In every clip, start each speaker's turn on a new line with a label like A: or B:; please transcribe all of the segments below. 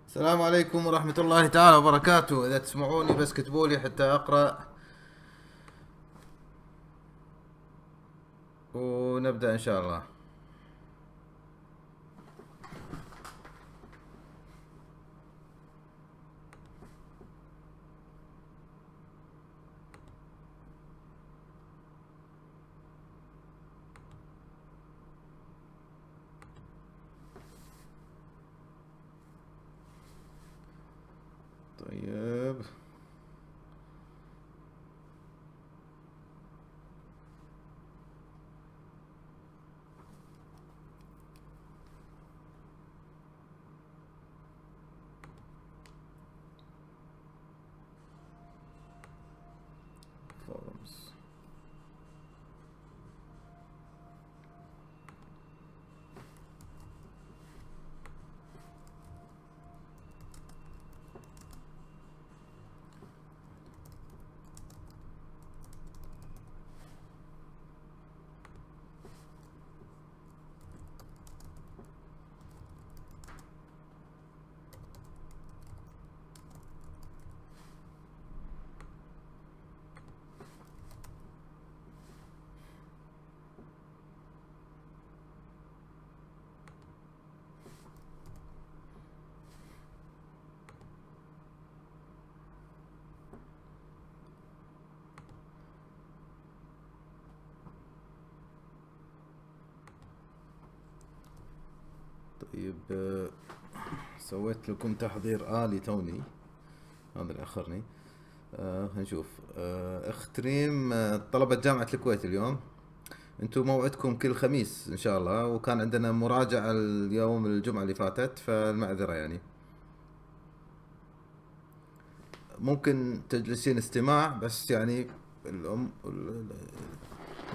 A: السلام عليكم ورحمة الله تعالى وبركاته. إذا تسمعوني بس كتبوا لي حتى أقرأ ونبدأ إن شاء الله. طيب، فورمز. طيب، سويت لكم تحضير آلي توني، هذا اللي أخرني. خلينا نشوف. أخت ريم، طلبة جامعة الكويت اليوم. انتم موعدكم كل خميس إن شاء الله، وكان عندنا مراجعة اليوم الجمعة اللي فاتت، فالمعذرة يعني. ممكن تجلسين استماع بس يعني. الأم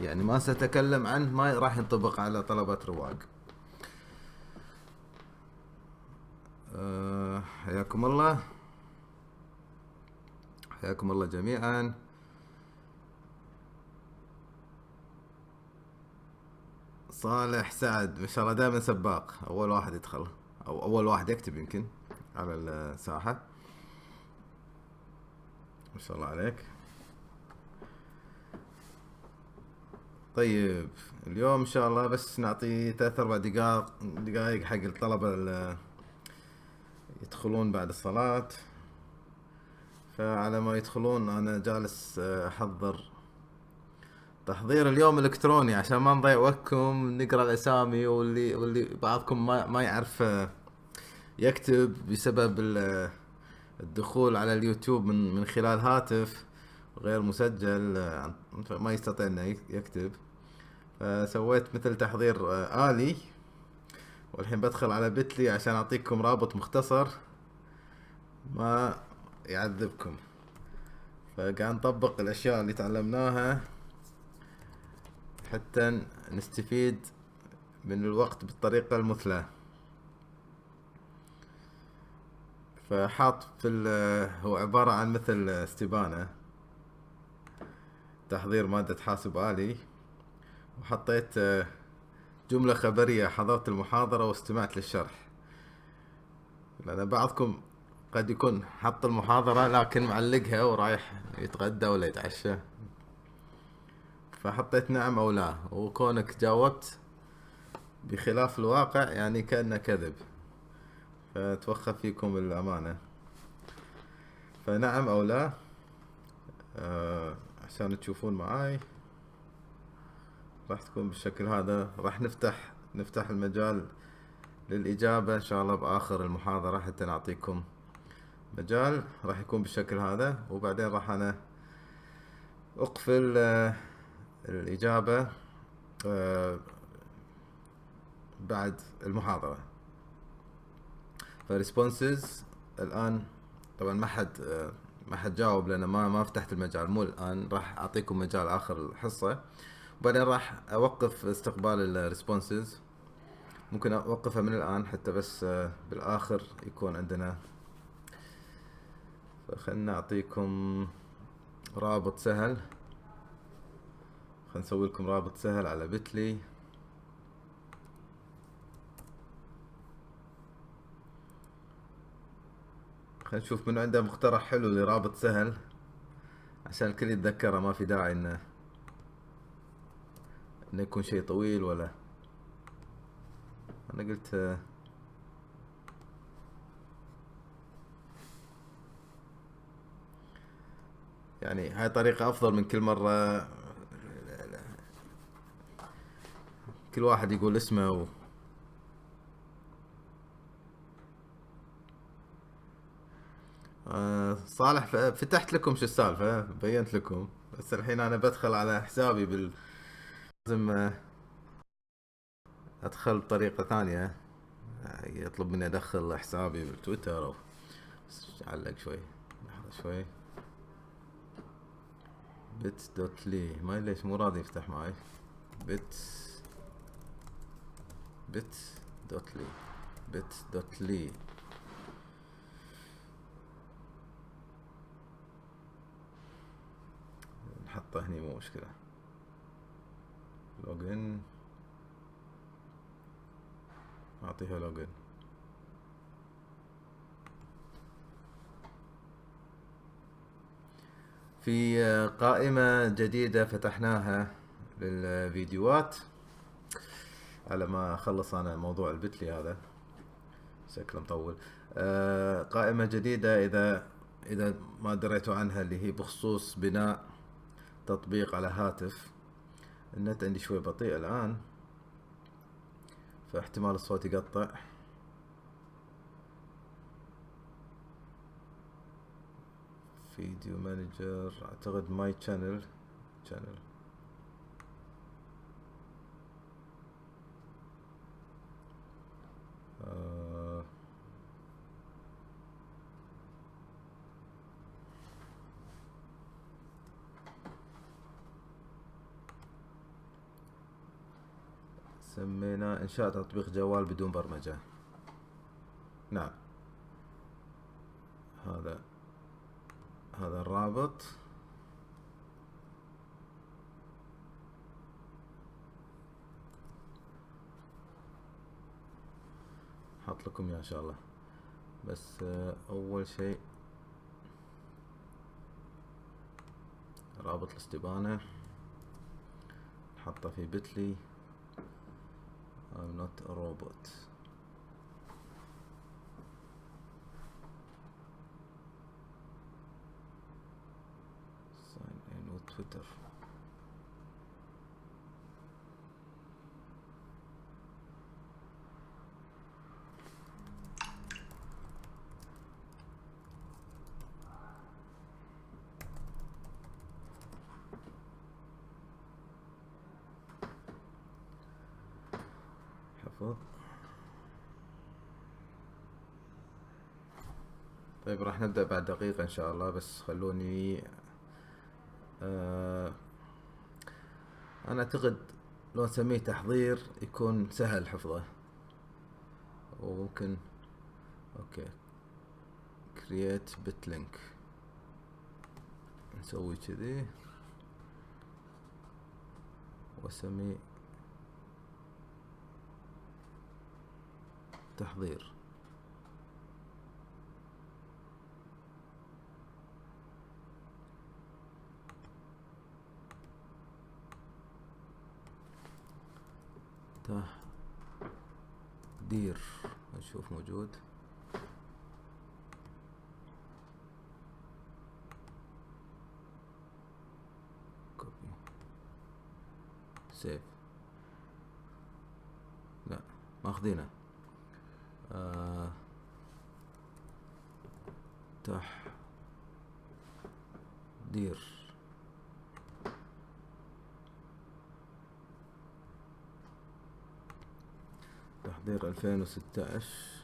A: يعني ما سأتكلم عنه، ما راح ينطبق على طلبة رواق. حياكم الله. حياكم الله جميعا. صالح سعد ما شاء الله دائما سباق، اول واحد يدخل او اول واحد يكتب يمكن على الساحة. ما شاء الله عليك. طيب، اليوم ان شاء الله بس نعطي 3 4 دقائق حق الطلبة اللي يدخلون بعد الصلاة. فعلى ما يدخلون انا جالس احضر تحضير اليوم الالكتروني عشان ما نضيع وقتكم نقرا الاسامي، واللي بعضكم ما يعرف يكتب بسبب الدخول على اليوتيوب من خلال هاتف غير مسجل، ما يستطيع انه يكتب. فسويت مثل تحضير آلي، والحين بدخل على بتلي عشان اعطيكم رابط مختصر ما يعذبكم. فقاعد نطبق الاشياء اللي تعلمناها حتى نستفيد من الوقت بالطريقة المثلى. فحاط هو عبارة عن مثل استبانة تحضير مادة حاسب آلي، وحطيت جملة خبرية: حضرت المحاضرة واستمعت للشرح. لأن بعضكم قد يكون حط المحاضرة لكن معلقها ورايح يتغدى ولا يتعشى، فحطيت نعم أو لا، وكونك جاوبت بخلاف الواقع يعني كأنه كذب، فتوخى فيكم الأمانة. فنعم أو لا، عشان تشوفون معاي راح تكون بالشكل هذا. راح نفتح المجال للإجابة إن شاء الله بآخر المحاضرة حتى نعطيكم مجال. راح يكون بالشكل هذا، وبعدين راح أنا أقفل الإجابة آه، بعد المحاضرة. فالريسبونسز الآن طبعا ما حد جاوب لأن ما فتحت المجال. مو الآن، راح أعطيكم مجال آخر الحصة، وبعدين راح أوقف استقبال الريسبونسز. ممكن أوقفها من الآن حتى بس بالآخر يكون عندنا. فخلنا أعطيكم رابط سهل. خلنا نسوي لكم رابط سهل على بتلي. خلينا نشوف من عنده مقترح حلو لرابط سهل عشان الكل يتذكره، ما في داعي انه يكون شيء طويل ولا. انا قلت يعني هاي طريقة افضل من كل مرة كل واحد يقول اسمه صالح فتحت لكم شو السالفة، بينت لكم، بس الحين انا بدخل على حسابي لازم ادخل بطريقة ثانية. يطلب مني ادخل حسابي بالتويتر او بس علق شوي، لحظة شوي. بت دوت لي ما ليش مو راضي يفتح معي. بت بت دوت لي بت دوت لي نحطه هني مو مشكلة. لوجن، اعطيها لوجن. في قائمة جديدة فتحناها للفيديوهات على ما اخلص انا موضوع البتلي هذا، شكله مطول. قائمة جديدة اذا ما دريتوا عنها، اللي هي بخصوص بناء تطبيق على هاتف. النت عندي شوي بطيء الان، فاحتمال الصوت يقطع. فيديو مانجر اعتقد ماي شانل. سمينا انشاء تطبيق جوال بدون برمجة. نعم، هذا الرابط. حط لكم اياه ان شاء الله. بس اول شيء رابط الاستبانة نحطه في بتلي. I'm not a robot. sign in with Twitter. حفظ. طيب راح نبدأ بعد دقيقة ان شاء الله، بس خلوني انا اعتقد لو نسميه تحضير يكون سهل حفظه. وممكن اوكي create bitlink نسوي كذي واسميه تحضير. تحضير نشوف موجود. كوبي سيف. لا ماخذينه. تحضير تحضير 2016.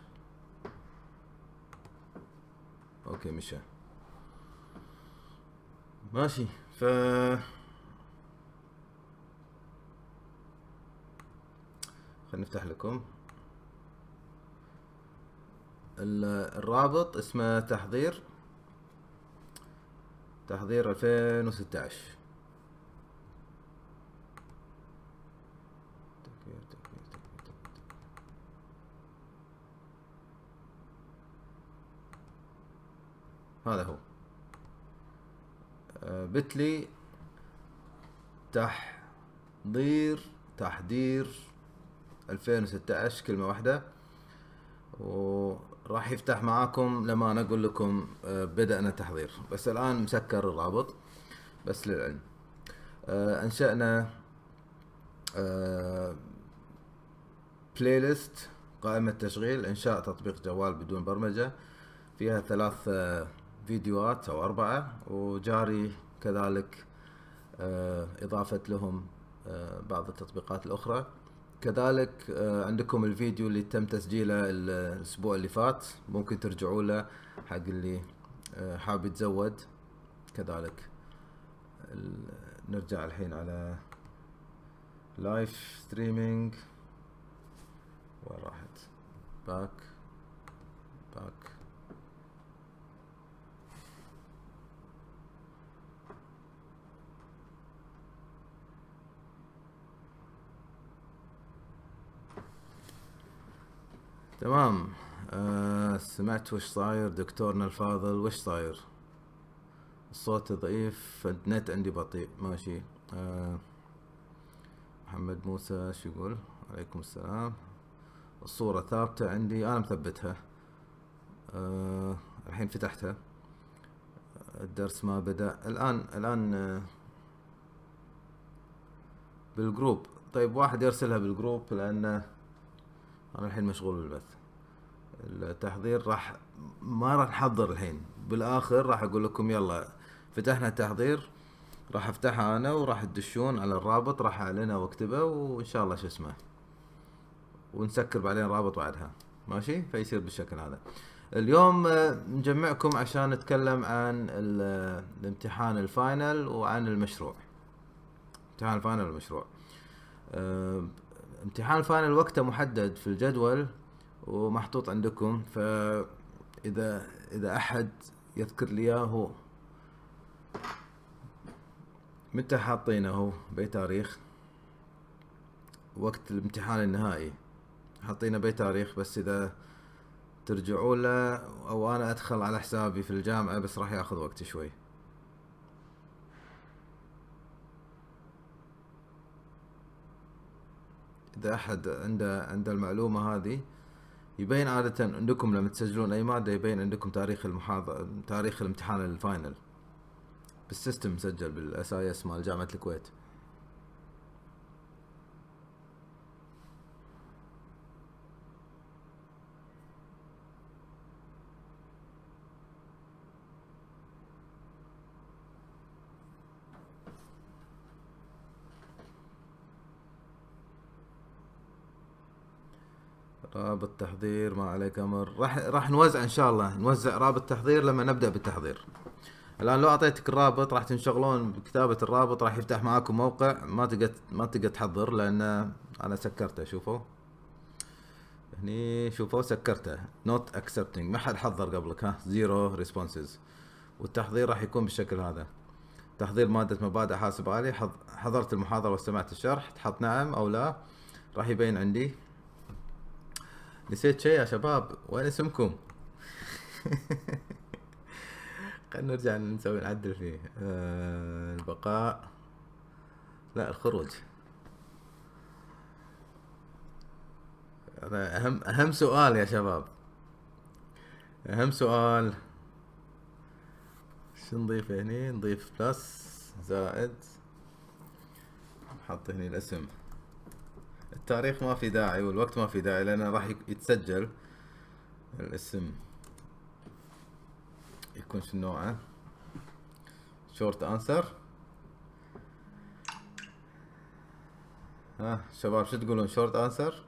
A: اوكي مشى ماشي. خلينا نفتح لكم الرابط. اسمه تحضير 2016. هذا هو بتلي تحضير 2016 كلمة واحدة. وراح يفتح معاكم لما أنا أقول لكم بدأنا تحضير، بس الآن مسكر الرابط بس للعلم. أنشأنا بلاي ليست، قائمة تشغيل إنشاء تطبيق جوال بدون برمجة، فيها 3 فيديوهات أو 4، وجاري كذلك إضافة لهم بعض التطبيقات الأخرى. كذلك عندكم الفيديو اللي تم تسجيله الأسبوع اللي فات، ممكن ترجعوا له حق اللي حاب يتزود. كذلك نرجع الحين على لايف ستريمينج، وين راحت؟ باك. تمام. سمعت وش صاير دكتورنا الفاضل؟ وش صاير؟ الصوت ضعيف، النت عندي بطيء. ماشي. محمد موسى شو يقول؟ عليكم السلام. الصورة ثابتة عندي، أنا مثبتها. الحين فتحتها. الدرس ما بدأ الآن بالجروب. طيب واحد يرسلها بالجروب، لأن أنا الحين مشغول بالبث. التحضير ما راح نحضر الحين، بالآخر راح أقول لكم يلا فتحنا التحضير، راح افتحها أنا وراح تدشون على الرابط، راح أعلنه واكتبه، وإن شاء الله شو اسمه، ونسكر بعدين رابط بعدها. ماشي، فيصير بالشكل هذا. اليوم نجمعكم عشان نتكلم عن الامتحان الفاينل وعن المشروع. امتحان الفاينل والمشروع. امتحان الفاينل وقته محدد في الجدول ومحطوط عندكم، إذا أحد يذكر لي إياه متى حاطينه بأي تاريخ. وقت الامتحان النهائي حاطينه بأي تاريخ، بس إذا ترجعوا له أو أنا أدخل على حسابي في الجامعة، بس راح ياخذ وقت شوي. إذا أحد عنده المعلومة هذه، يبين عادة عندكم لما تسجلون أي مادة يبين عندكم تاريخ المحاضرة، تاريخ الامتحان الفاينل بالسيستم، مسجل بالSIS مال جامعة الكويت. رابط تحضير، ما عليك امر. راح نوزع ان شاء الله، نوزع رابط تحضير لما نبدا بالتحضير. الان لو اعطيتك الرابط راح تنشغلون بكتابه الرابط، راح يفتح معاكم موقع ما تقدر تحضر، لان انا سكرته. شوفوا هني، شوفوا سكرته not accepting، ما حد حضر قبلك، ها، zero responses. والتحضير راح يكون بالشكل هذا. تحضير مادة مبادئ حاسب آلي، حضرت المحاضرة واستمعت الشرح، تحط نعم أو لا، راح يبين عندي. نسيت شيء يا شباب؟ وين اسمكم؟ خلينا نرجع نسوي نعدل فيه. البقاء، لا الخروج. هذا أهم سؤال يا شباب، أهم سؤال. شو نضيف هني؟ نضيف بلس زائد، نحط هني الاسم. التاريخ ما في داعي والوقت ما في داعي، لأنه راح يتسجل. الاسم يكون شو نوعه؟ شورت انسر. ها شباب شو تقولون؟ شورت انسر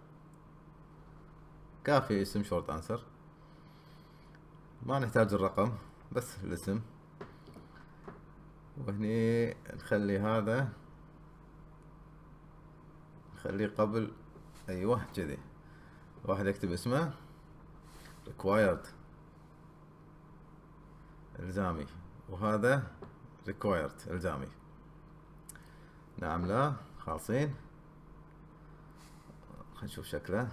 A: كافي، اسم شورت انسر، ما نحتاج الرقم، بس الاسم. وهني نخلي هذا، نخليه قبل، ايوه كذي. واحد يكتب اسمه required الزامي، وهذا required الزامي. نعم لا خالصين. خلينا نشوف شكله.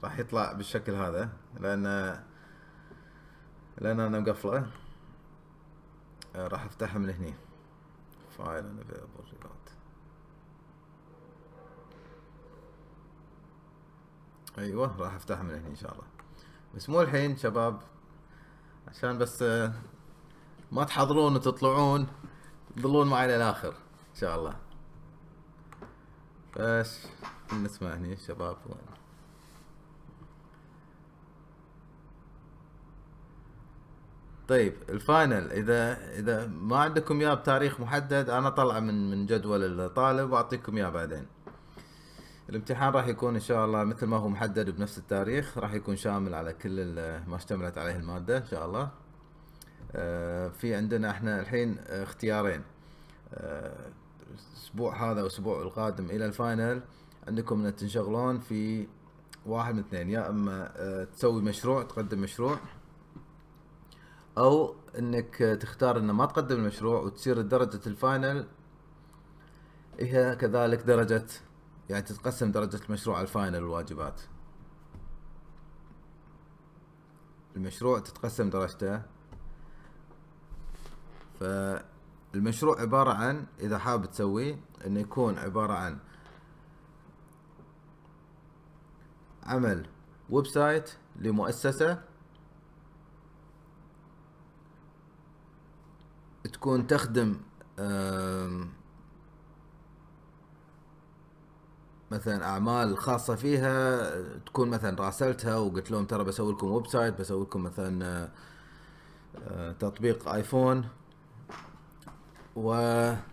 A: راح يطلع بالشكل هذا، لان انا مقفله. راح افتحها من هني، فايل انا ريلود. ايوه راح افتحها من هني ان شاء الله، بس مو الحين شباب، عشان بس ما تحضرون وتطلعون تظلون معي للاخر ان شاء الله. ايش نسمع هني شباب؟ طيب الفاينل، اذا ما عندكم اياه بتاريخ محدد، انا طلع من جدول الطالب واعطيكم اياه بعدين. الامتحان راح يكون ان شاء الله مثل ما هو محدد بنفس التاريخ، راح يكون شامل على كل ما اشتملت عليه المادة ان شاء الله. في عندنا احنا الحين اختيارين، الاسبوع هذا والاسبوع القادم الى الفاينل. عندكم ان تنشغلون في واحد من اثنين، يا اما تسوي مشروع، تقدم مشروع، او انك تختار ان ما تقدم المشروع وتصير درجة الفاينل هي كذلك درجة، يعني تتقسم درجة المشروع على الفاينل والواجبات. المشروع تتقسم درجته. فالمشروع عبارة عن، اذا حاب تسويه، انه يكون عبارة عن عمل ويب سايت لمؤسسة، تكون تخدم مثلا اعمال خاصة فيها، تكون مثلا راسلتها وقلت لهم ترى بسوي لكم ويب سايت، بسوي لكم مثلا تطبيق ايفون واستبانة.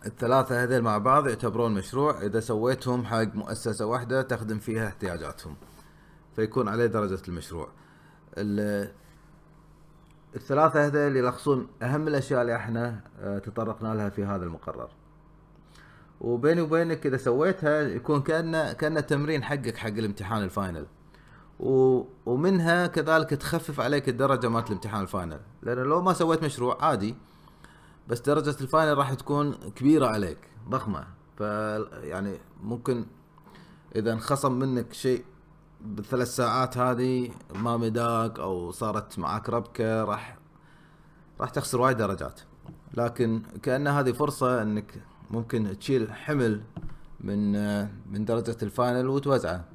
A: الثلاثة هذيل مع بعض يعتبرون مشروع إذا سويتهم حق مؤسسة واحدة تخدم فيها احتياجاتهم، فيكون عليه درجة المشروع. الثلاثة هذيل يلخصون أهم الأشياء اللي احنا تطرقنا لها في هذا المقرر. وبيني وبينك إذا سويتها يكون كأنه تمرين حقك حق الامتحان الفاينل، ومنها كذلك تخفف عليك الدرجة مالت الامتحان الفاينل، لأن لو ما سويت مشروع عادي بس درجة الفاينل راح تكون كبيرة عليك، ضخمة. يعني ممكن إذا انخصم منك شيء بالثلاث ساعات هذه ما مداك أو صارت معاك ربكة، راح تخسر وايد درجات. لكن كأن هذه فرصة انك ممكن تشيل حمل من درجة الفاينل وتوزعه.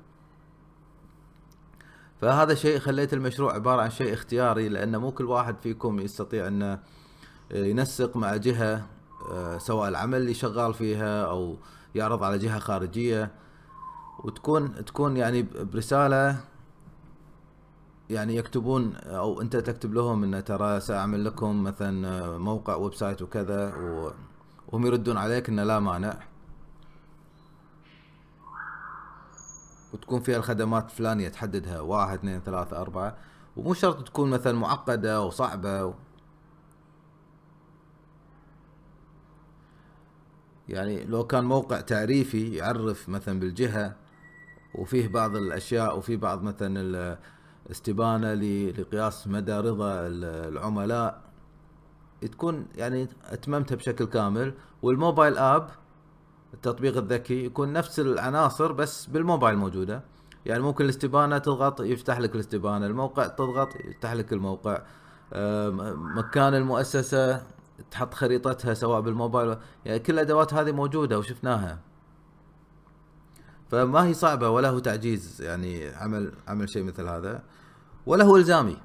A: فهذا شيء خليت المشروع عبارة عن شيء اختياري، لأن مو كل واحد فيكم يستطيع انه ينسق مع جهة، سواء العمل اللي شغال فيها او يعرض على جهة خارجية، وتكون يعني برسالة، يعني يكتبون او انت تكتب لهم ان ترى ساعمل لكم مثلا موقع ويب سايت وكذا، وهم يردون عليك ان لا مانع، وتكون فيها الخدمات الفلانية تحددها 1 2 3 4، ومو شرط تكون مثلا معقدة وصعبة يعني لو كان موقع تعريفي يعرف مثلا بالجهة وفيه بعض الاشياء، وفيه بعض مثلا الاستبانة لقياس مدى رضا العملاء، تكون يعني اتممتها بشكل كامل. والموبايل اب، التطبيق الذكي، يكون نفس العناصر بس بالموبايل موجودة. يعني ممكن الاستبانة تضغط يفتح لك الاستبانة، الموقع تضغط يفتح لك الموقع، مكان المؤسسة تحط خريطتها سواء بالموبايل، يعني كل الادوات هذه موجودة وشفناها. فما هي صعبة ولا هو تعجيز، يعني عمل شيء مثل هذا، ولا هو الزامي.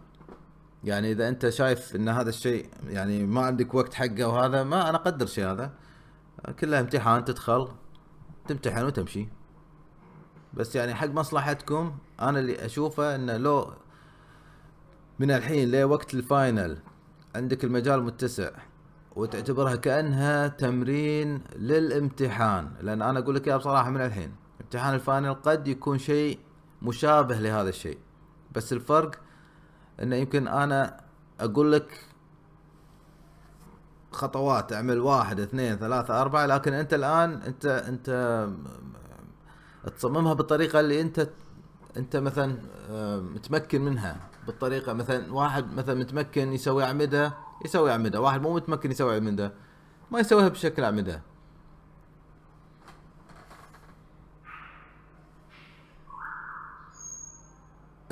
A: يعني اذا انت شايف ان هذا الشيء يعني ما عندك وقت حقه، وهذا ما انا اقدر شيء، هذا كله امتحان، تدخل تمتحن وتمشي. بس يعني حق مصلحتكم انا اللي اشوفه انه لو من الحين لوقت الفاينل عندك المجال متسع، وتعتبرها كأنها تمرين للامتحان، لان انا اقول لك يا بصراحة من الحين امتحان الفاينل قد يكون شيء مشابه لهذا الشيء، بس الفرق انه يمكن انا اقول لك خطوات، اعمل 1 2 3 4، لكن انت الان انت تصممها بالطريقة اللي انت مثلا متمكن منها، بالطريقة مثلا واحد مثلا متمكن يسوي اعمدة يسوي اعمدة، واحد مو متمكن يسوي اعمدة ما يسويها بشكل اعمدة.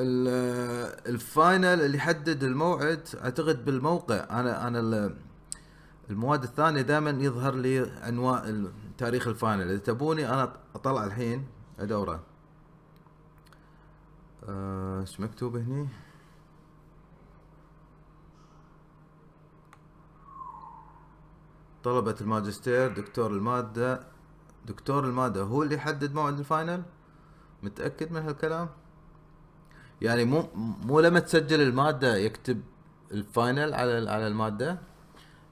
A: الفاينل اللي يحدد الموعد اعتقد بالموقع. المواد الثانية دائما يظهر لي عنوان تاريخ الفاينل. اذا تبوني انا اطلع الحين ادوره. ايش مكتوب هني؟ طلبة الماجستير دكتور المادة هو اللي يحدد موعد الفاينل. متأكد من هالكلام؟ يعني مو لما تسجل المادة يكتب الفاينل على المادة.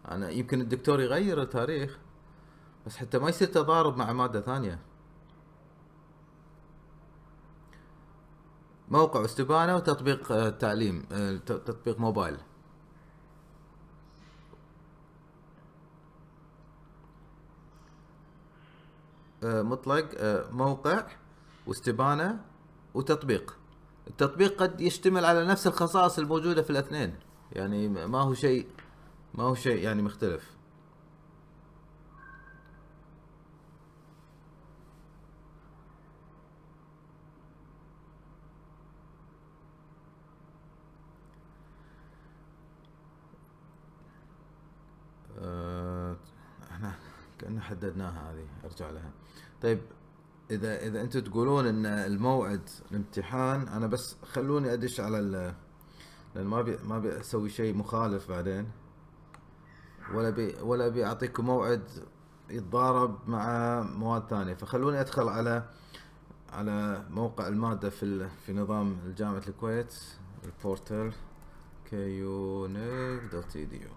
A: انا يمكن الدكتور يغير التاريخ بس حتى ما يصير تضارب مع مادة ثانية. موقع واستبانة وتطبيق تعليم، تطبيق موبايل. مطلق، موقع واستبانة وتطبيق. التطبيق قد يشتمل على نفس الخصائص الموجودة في الاثنين، يعني ما هو شيء يعني مختلف. احنا كأننا حددناها، هذه ارجع لها. طيب اذا انتم تقولون ان الموعد الامتحان، انا بس خلوني ادش على لان ما بي اسوي شيء مخالف بعدين، ولا ابي اعطيكم موعد يتضارب مع مواد ثانية. فخلوني ادخل على موقع المادة في نظام جامعة الكويت، البورتال kuniv.edu.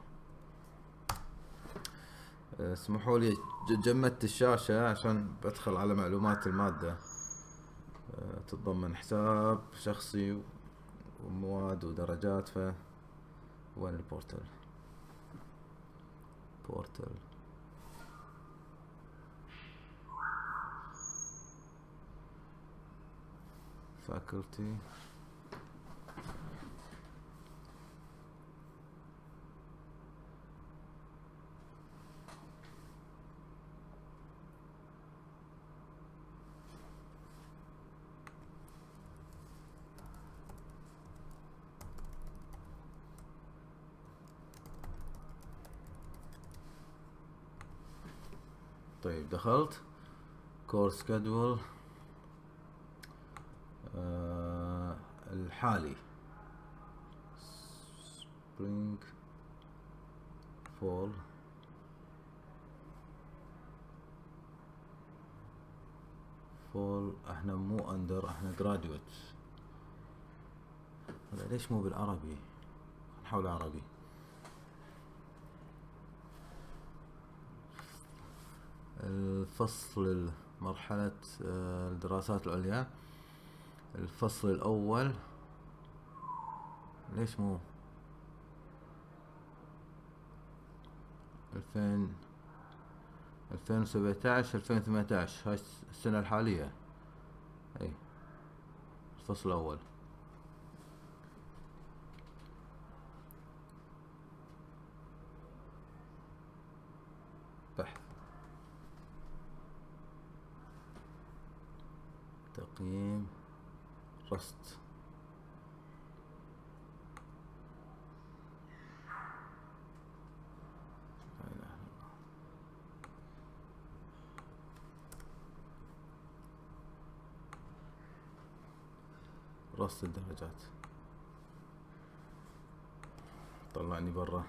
A: اسمحوا لي جمدت الشاشة عشان بدخل على معلومات المادة. تتضمن حساب شخصي ومواد ودرجات. وين البورتال؟ فاكولتي. طيب دخلت كورس سكادول الحالي سبرينج فول. احنا مو اندر، احنا جراديويت. ليش مو بالعربي؟ نحاول عربي. الفصل مرحلة الدراسات العليا، الفصل الأول. ليش مو 2017 2018؟ هاي السنة الحالية. اي الفصل الأول. بحث، تقييم، رست. رست الدرجات. طلعني برا.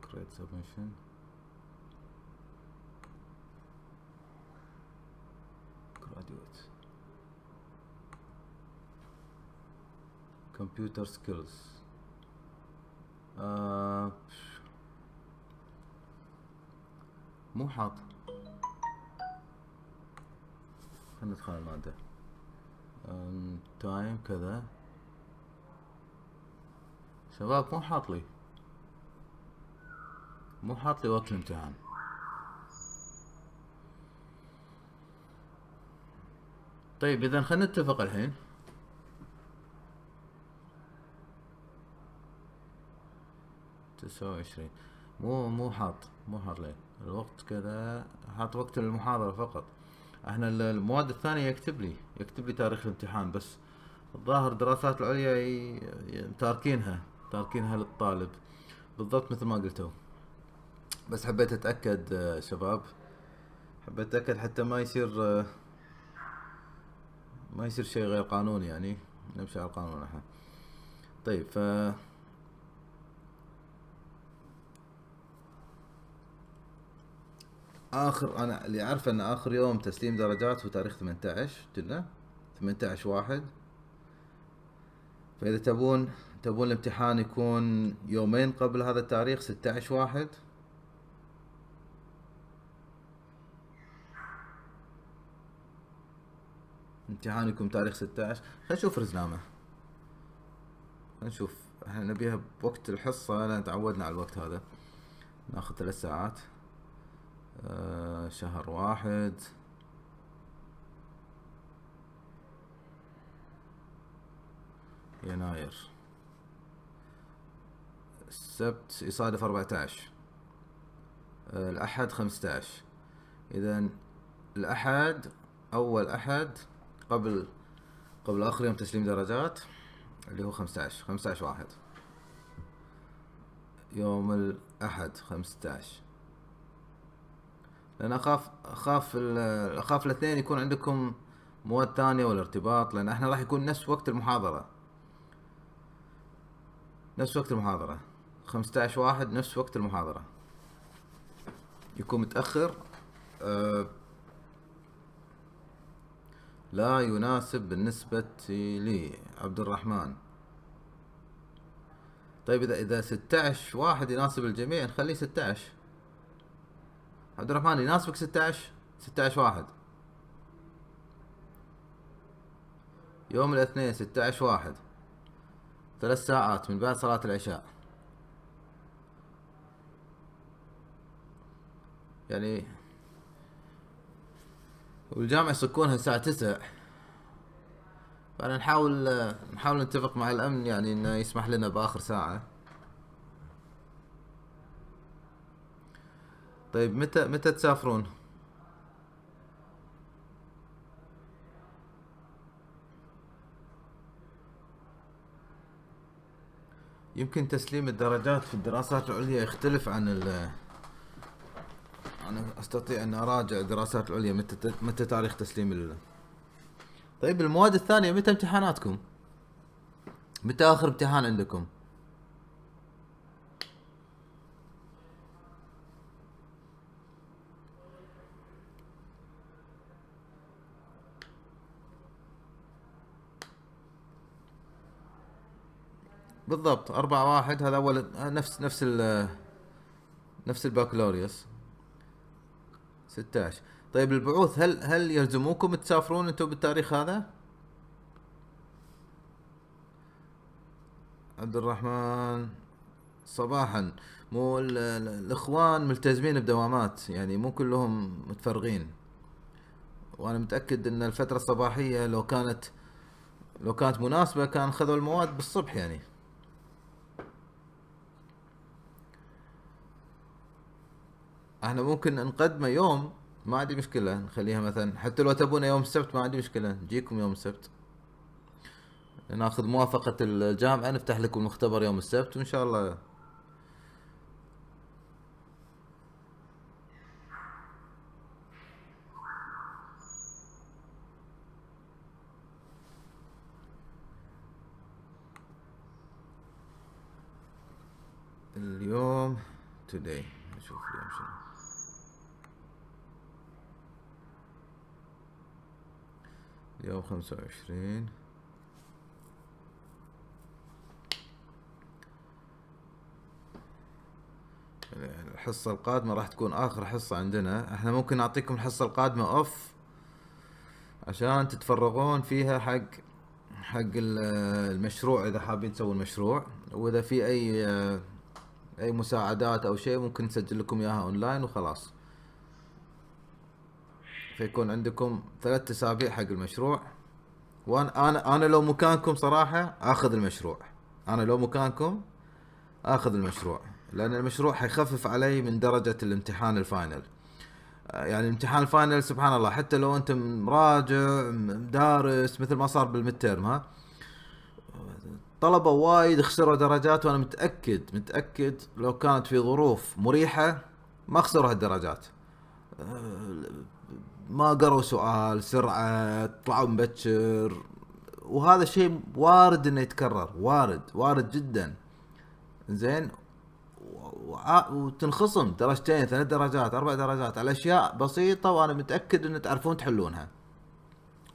A: create submission. graduate computer skills. مو حاط. خلنا ندخل المادة. تايم كذا. شباب مو حاط لي وقت الامتحان. طيب اذا خلنا نتفق الحين. تسعة وعشرين. مو حاط لي. الوقت كذا، حاط وقت المحاضرة فقط. احنا المواد الثانية يكتب لي تاريخ الامتحان بس. الظاهر دراسات العليا تاركينها للطالب بالضبط مثل ما قلتوا. بس حبيت اتأكد شباب، حبيت اتأكد حتى ما يصير شيء غير قانوني، يعني نمشي على القانون احنا. طيب انا اللي عارفه ان اخر يوم تسليم درجات هو تاريخ 18 كنا 18/1. فاذا تبون الامتحان يكون يومين قبل هذا التاريخ 16/1. امتحان يكون تاريخ 16. خلينا نشوف رزنامه، نشوف. احنا نبيها بوقت الحصة، لان تعودنا على الوقت هذا. ناخذ 3 ساعات. شهر 1 يناير. السبت يصادف 14. الأحد 15. إذا الأحد، أول أحد قبل آخر يوم تسليم درجات اللي هو 15/1. يوم الأحد 15. لأن أخاف الاثنين يكون عندكم مواد ثانية والارتباط، لأن احنا راح يكون نفس وقت المحاضرة. 15/1 نفس وقت المحاضرة. يكون متأخر لا يناسب بالنسبة لي عبد الرحمن. طيب إذا 16/1 يناسب الجميع نخليه 16. عبد الرحمن يناسبك 16/1 يوم الاثنين 16/1 3 ساعات من بعد صلاة العشاء. يعني والجامعة يصكونها الساعة 9. فأنا نحاول نتفق مع الأمن، يعني إنه يسمح لنا بآخر ساعة. طيب متى تسافرون؟ يمكن تسليم الدرجات في الدراسات العليا يختلف عن أنا أستطيع أن أراجع الدراسات العليا متى تاريخ تسليم طيب المواد الثانية متى امتحاناتكم؟ متى آخر امتحان عندكم؟ بالضبط 4/1. هذا أول، نفس البكالوريوس 16. طيب البعوث، هل يلزموكم تسافرون انتم بالتاريخ هذا؟ عبد الرحمن صباحا. مو الاخوان ملتزمين بدوامات، يعني مو كلهم متفرغين. وانا متأكد ان الفترة الصباحية لو كانت مناسبة كان خذوا المواد بالصبح يعني. احنا ممكن نقدمه يوم، ما عندي مشكلة. نخليها مثلا حتى لو تبون يوم السبت ما عندي مشكلة، نجيكم يوم السبت، ناخذ موافقة الجامعة، نفتح لكم المختبر يوم السبت وإن شاء الله. اليوم today، نشوف اليوم شنو. اليوم 25. الحصة القادمة راح تكون آخر حصة عندنا. احنا ممكن نعطيكم الحصة القادمة اوف عشان تتفرغون فيها حق المشروع، إذا حابين تسوون المشروع. وإذا في أي مساعدات أو شيء ممكن نسجل لكم إياها أونلاين وخلاص. فيكون عندكم 3 أسابيع حق المشروع. وأنا لو مكانكم صراحة آخذ المشروع. أنا لو مكانكم آخذ المشروع. لان المشروع حيخفف علي من درجة الامتحان الفاينل. يعني امتحان الفاينل سبحان الله حتى لو انت مراجع دارس مثل ما صار بالمترم، ها طلبة وايد خسروا درجات، وانا متأكد لو كانت في ظروف مريحة ما خسروا هالدرجات. ما قروا سؤال، سرعة، طلعوا مبكر، وهذا الشيء وارد انه يتكرر، وارد جدا. زين، وتنخصم درجتين، 3 درجات، 4 درجات على اشياء بسيطة، وانا متأكد ان تعرفون تحلونها.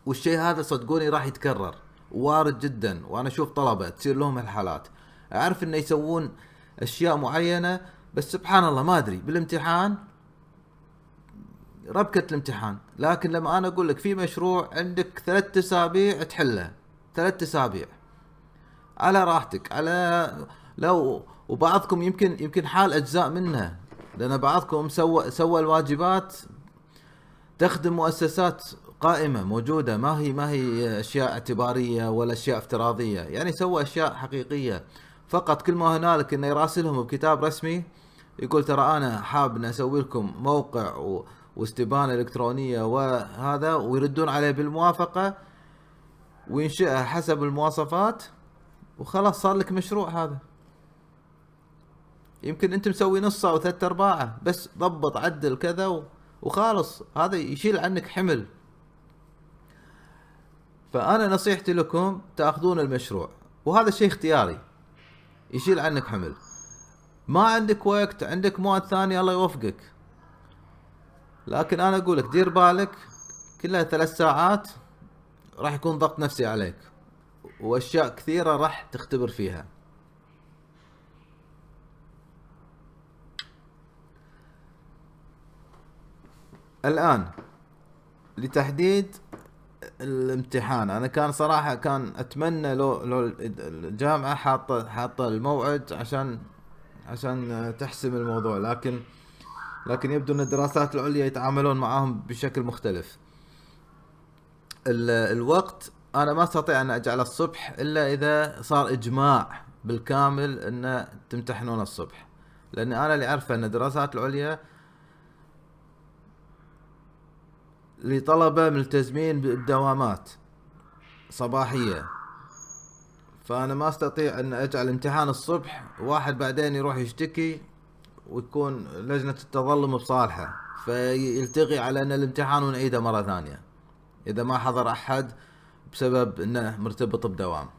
A: والشيء هذا صدقوني راح يتكرر، وارد جدا. وانا اشوف طلبة تصير لهم الحالات، اعرف انه يسوون اشياء معينة، بس سبحان الله ما ادري بالامتحان ربكة الامتحان. لكن لما انا اقول لك في مشروع عندك 3 اسابيع تحله، 3 اسابيع على راحتك، على لو وبعضكم يمكن حال اجزاء منها، لان بعضكم سوى الواجبات تخدم مؤسسات قائمة موجودة، ما هي اشياء اعتبارية ولا اشياء افتراضية، يعني سوى اشياء حقيقية. فقط كل ما هنالك انه يراسلهم بكتاب رسمي يقول ترى انا حاب ان اسوي لكم موقع واستبانة الكترونية وهذا، ويردون عليه بالموافقة وينشئها حسب المواصفات، وخلاص صار لك مشروع. هذا يمكن انت مسوي نصه او 3/4، بس ضبط عدل كذا وخالص، هذا يشيل عنك حمل. فانا نصيحتي لكم تاخذون المشروع، وهذا الشيء اختياري، يشيل عنك حمل. ما عندك وقت، عندك مواد ثانية، الله يوفقك. لكن انا اقول لك دير بالك، كلها 3 ساعات راح يكون ضغط نفسي عليك، واشياء كثيرة راح تختبر فيها. الان لتحديد الامتحان، انا كان صراحة كان اتمنى لو الجامعة حاطة الموعد عشان تحسم الموضوع، لكن يبدو ان الدراسات العليا يتعاملون معاهم بشكل مختلف. الوقت انا ما استطيع ان اجعله الصبح الا اذا صار اجماع بالكامل ان تمتحنون الصبح، لان انا اللي اعرفه ان الدراسات العليا لطلبة ملتزمين بدوامات صباحية، فانا ما استطيع ان اجعل امتحان الصبح، واحد بعدين يروح يشتكي وتكون لجنة التظلم بصالحه فيلتغي على ان الامتحان ونعيده مرة ثانية اذا ما حضر احد بسبب انه مرتبط بدوام.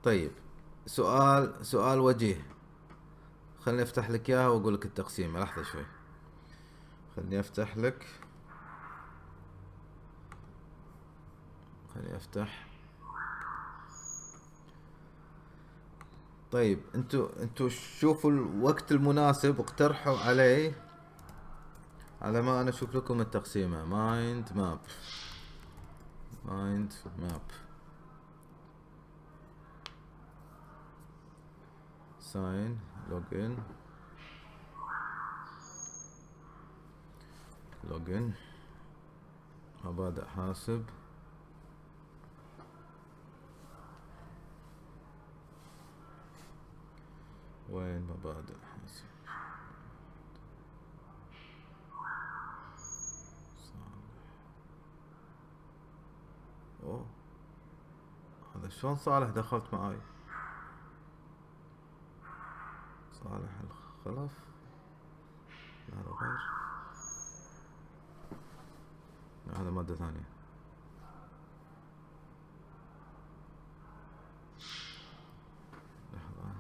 A: طيب، سؤال وجيه، خلني افتح لك اياها واقول لك التقسيم. لحظة شوي، خلني افتح. طيب، انتوا شوفوا الوقت المناسب واقترحوا علي على ما انا اشوف لكم التقسيمة. مايند ماب ساين لوجن مبادئ حاسب، وين مبادئ حاسب؟ اوه، هذا شلون صالح دخلت معاي؟ صالح الخلف، هذا غير، هذا مادة ثانية. لحظة،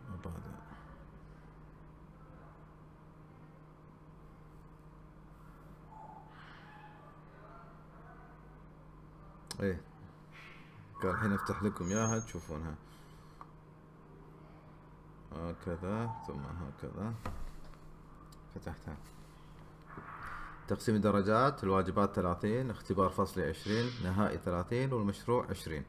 A: مبادئ ايه، قال الحين افتح لكم اياها تشوفونها هكذا ثم هكذا. فتحتها. تقسيم الدرجات، الواجبات 30، اختبار فصلي 20، نهائي 30، والمشروع 20.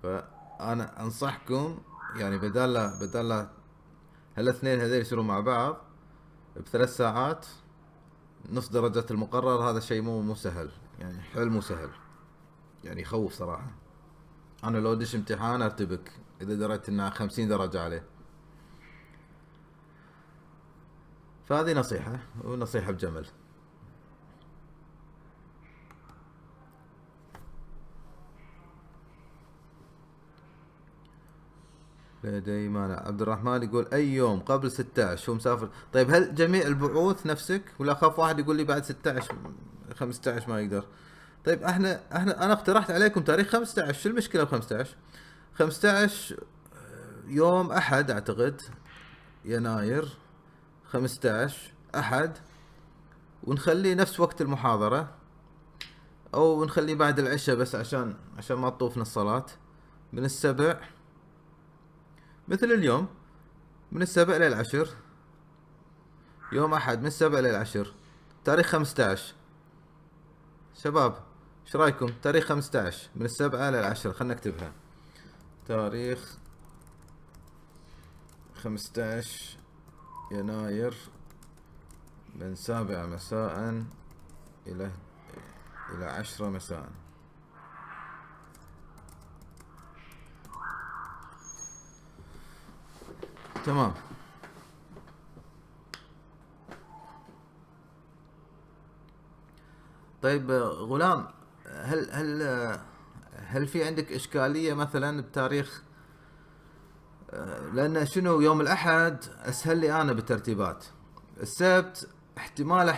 A: فانا انصحكم يعني بدال هالاثنين هذول يصيروا مع بعض بثلاث ساعات نص درجة المقرر. هذا شيء مو سهل يعني، حل مو سهل يعني، يخوف صراحة. انا لو ادش امتحان ارتبك اذا دريت انها 50 درجة عليه. فهذه نصيحة، ونصيحة بجمل. لدي مانع. عبد الرحمن يقول اي يوم قبل 16 هو مسافر. طيب هل جميع البعوث نفسك، ولا اخاف واحد يقول لي بعد 16 15 ما يقدر؟ طيب احنا انا اقترحت عليكم تاريخ 15. شو المشكلة ب 15؟ 15 يوم احد اعتقد، يناير 15 احد، ونخليه نفس وقت المحاضرة، او نخليه بعد العشاء بس عشان ما تطوفنا الصلاة. من السبع مثل اليوم، من السبع للعشر، يوم احد من السبع للعشر، تاريخ 15. شباب ايش رايكم؟ تاريخ 15 من السبعة للعشر، خلنا نكتبها. تاريخ 15 يناير من 7 مساء الى 10 مساء. تمام. طيب غلام، هل في عندك اشكالية مثلا بتاريخ؟ لان شنو، يوم الاحد اسهل لي انا بالترتيبات. السبت احتمال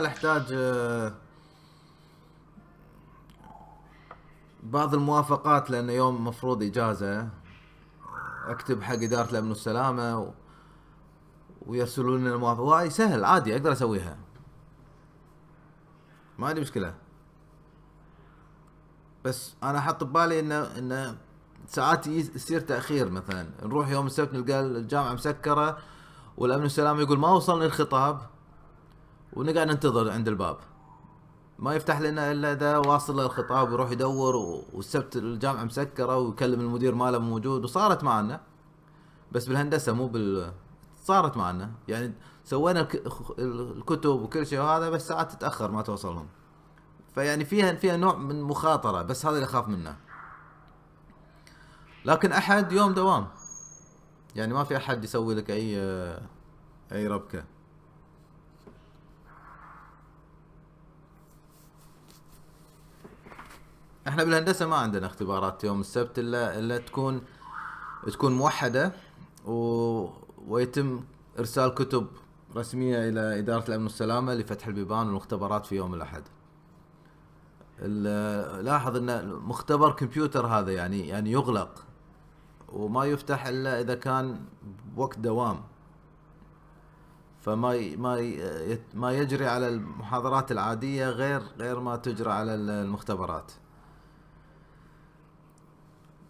A: احتاج بعض الموافقات، لانه يوم مفروض اجازة. اكتب حق ادارة الامن والسلامة ويرسلون لنا الموافقة، وهاي سهل عادي اقدر اسويها، ما عندي مشكلة. بس انا حط ببالي انه ساعات يصير تاخير. مثلا نروح يوم السبت نلقى الجامعه مسكره، والامن والسلامه يقول ما وصلني الخطاب، ونقعد ننتظر عند الباب، ما يفتح لنا الا اذا واصل الخطاب، ويروح يدور، والسبت الجامعه مسكره، ويكلم المدير ماله موجود. وصارت معنا، بس بالهندسه مو صارت معنا يعني. سوينا الكتب وكل شيء وهذا، بس ساعات تتاخر ما توصلهم. فيعني فيها نوع من مخاطره، بس هذا اللي اخاف منه. لكن احد يوم دوام يعني، ما في احد يسوي لك اي ربكه. احنا بالهندسه ما عندنا اختبارات يوم السبت، الا تكون موحده، ويتم ارسال كتب رسميه الى اداره الامن والسلامه لفتح البيبان والمختبرات في يوم الاحد. لاحظ ان مختبر كمبيوتر هذا يعني يغلق وما يفتح الا اذا كان وقت دوام، فما ما يجري على المحاضرات العادية غير ما تجرى على المختبرات.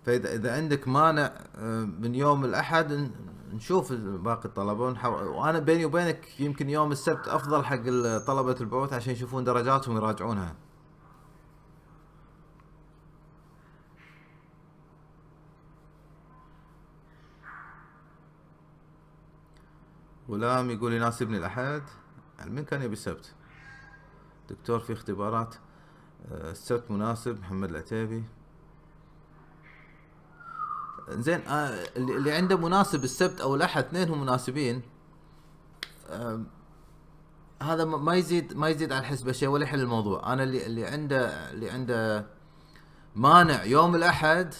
A: فإذا عندك مانع من يوم الأحد، نشوف باقي الطلبة وأنا بيني وبينك يمكن يوم السبت أفضل حق طلبة البعوث عشان يشوفون درجاتهم ويراجعونها. غلام يقول يناسبني الأحد. يعني من كان يبي السبت؟ دكتور في اختبارات. السبت مناسب. محمد العتيبي. زين. اللي عنده مناسب السبت او الاحد، اثنينهم مناسبين. هذا ما يزيد على الحسبه شيء ولا يحل الموضوع. انا اللي عنده مانع يوم الاحد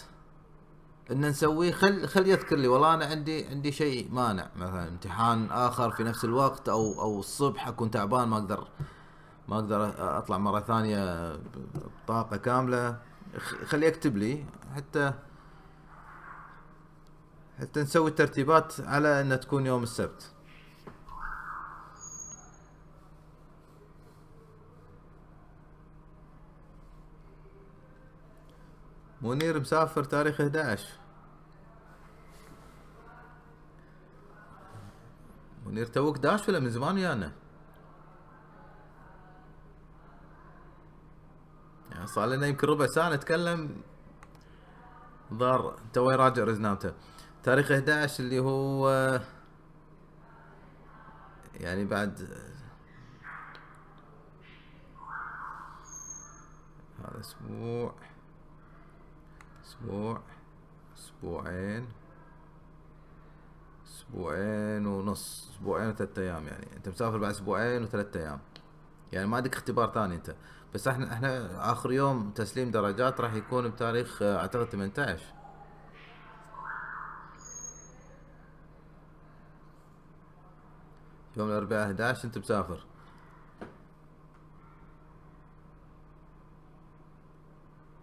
A: ان نسويه، خل يذكر لي والله انا عندي شيء مانع، مثلا امتحان اخر في نفس الوقت، او الصبح اكون تعبان ما اقدر اطلع مره ثانيه بطاقه كامله. خليه يكتب لي حتى نسوي الترتيبات على ان تكون يوم السبت. منير مسافر تاريخ 11. منير توك داش ولا من زمان ويانا؟ يعني صار لنا يمكن ربع ساعة نتكلم. ظهر توي راجع رزنامته. تاريخ 11 اللي هو يعني بعد هذا اسبوع، اسبوع، اسبوعين، اسبوعين ونص، اسبوعين وثلاثة ايام. يعني انت مسافر بعد اسبوعين وثلاثة ايام، يعني ما عندك اختبار ثاني انت. بس احنا اخر يوم تسليم درجات راح يكون بتاريخ اعتقد 18. يوم الاربعاء 11 انت مسافر.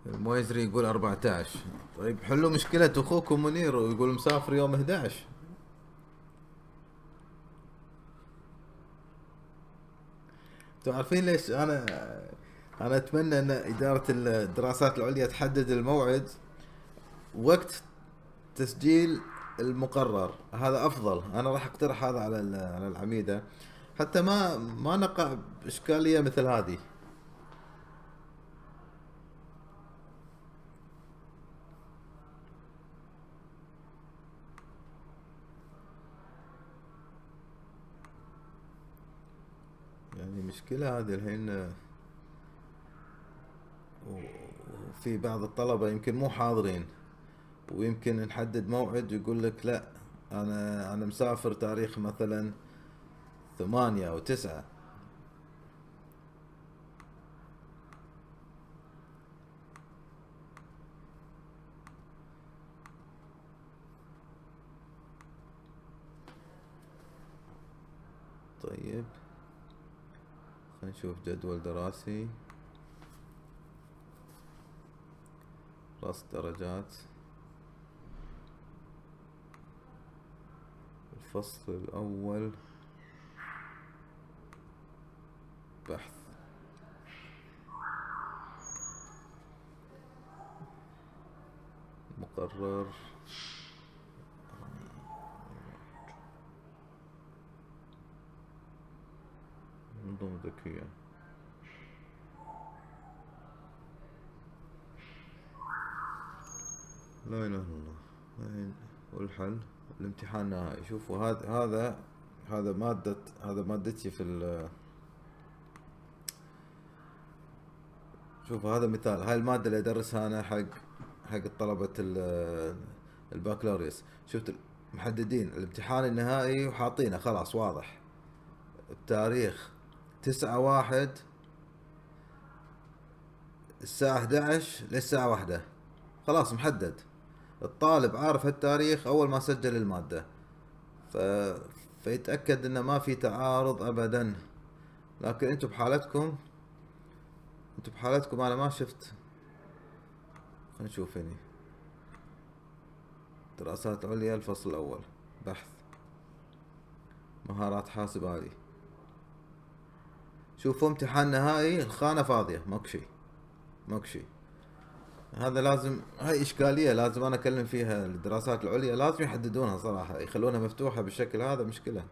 A: المويزري يقول 14. طيب حلوا مشكلة اخوكم منير ويقول مسافر يوم 11. انتوا عارفين ليش انا اتمنى ان ادارة الدراسات العليا تحدد الموعد وقت تسجيل المقرر. هذا افضل. انا راح اقترح هذا على على العميدة، حتى ما نقع باشكالية مثل هذه. يعني مشكلة هذه الحين. وفي بعض الطلبة يمكن مو حاضرين، ويمكن نحدد موعد يقول لك لا، انا مسافر تاريخ مثلا 8 أو 9. طيب خلينا نشوف جدول دراسي، رصد درجات، الفصل الأول بحث، مقرر، منظومة ذكية. لا إله إلا الله. وين والحل؟ الامتحان النهائي. شوفوا هذا هذا مادتي في شوفوا هذا مثال. هاي المادة اللي أدرسها أنا حق طلبة البكالوريوس. شفت محددين الامتحان النهائي وحاطينه خلاص واضح بتاريخ 9/1 الساعة 11 للساعة 1. خلاص محدد. الطالب عارف هالتاريخ أول ما سجل المادة، ف... فيتأكد إنه ما في تعارض أبدا. لكن انتم بحالتكم أنا ما شفت. خلينا نشوف هني دراسات عليا الفصل الأول بحث مهارات حاسب آلي. شوفوا امتحان نهائي الخانة فاضية، ماكو شي. هذا لازم، هاي إشكالية لازم أنا أكلم فيها الدراسات العليا. لازم يحددونها صراحة، يخلونها مفتوحة بالشكل هذا مشكلة.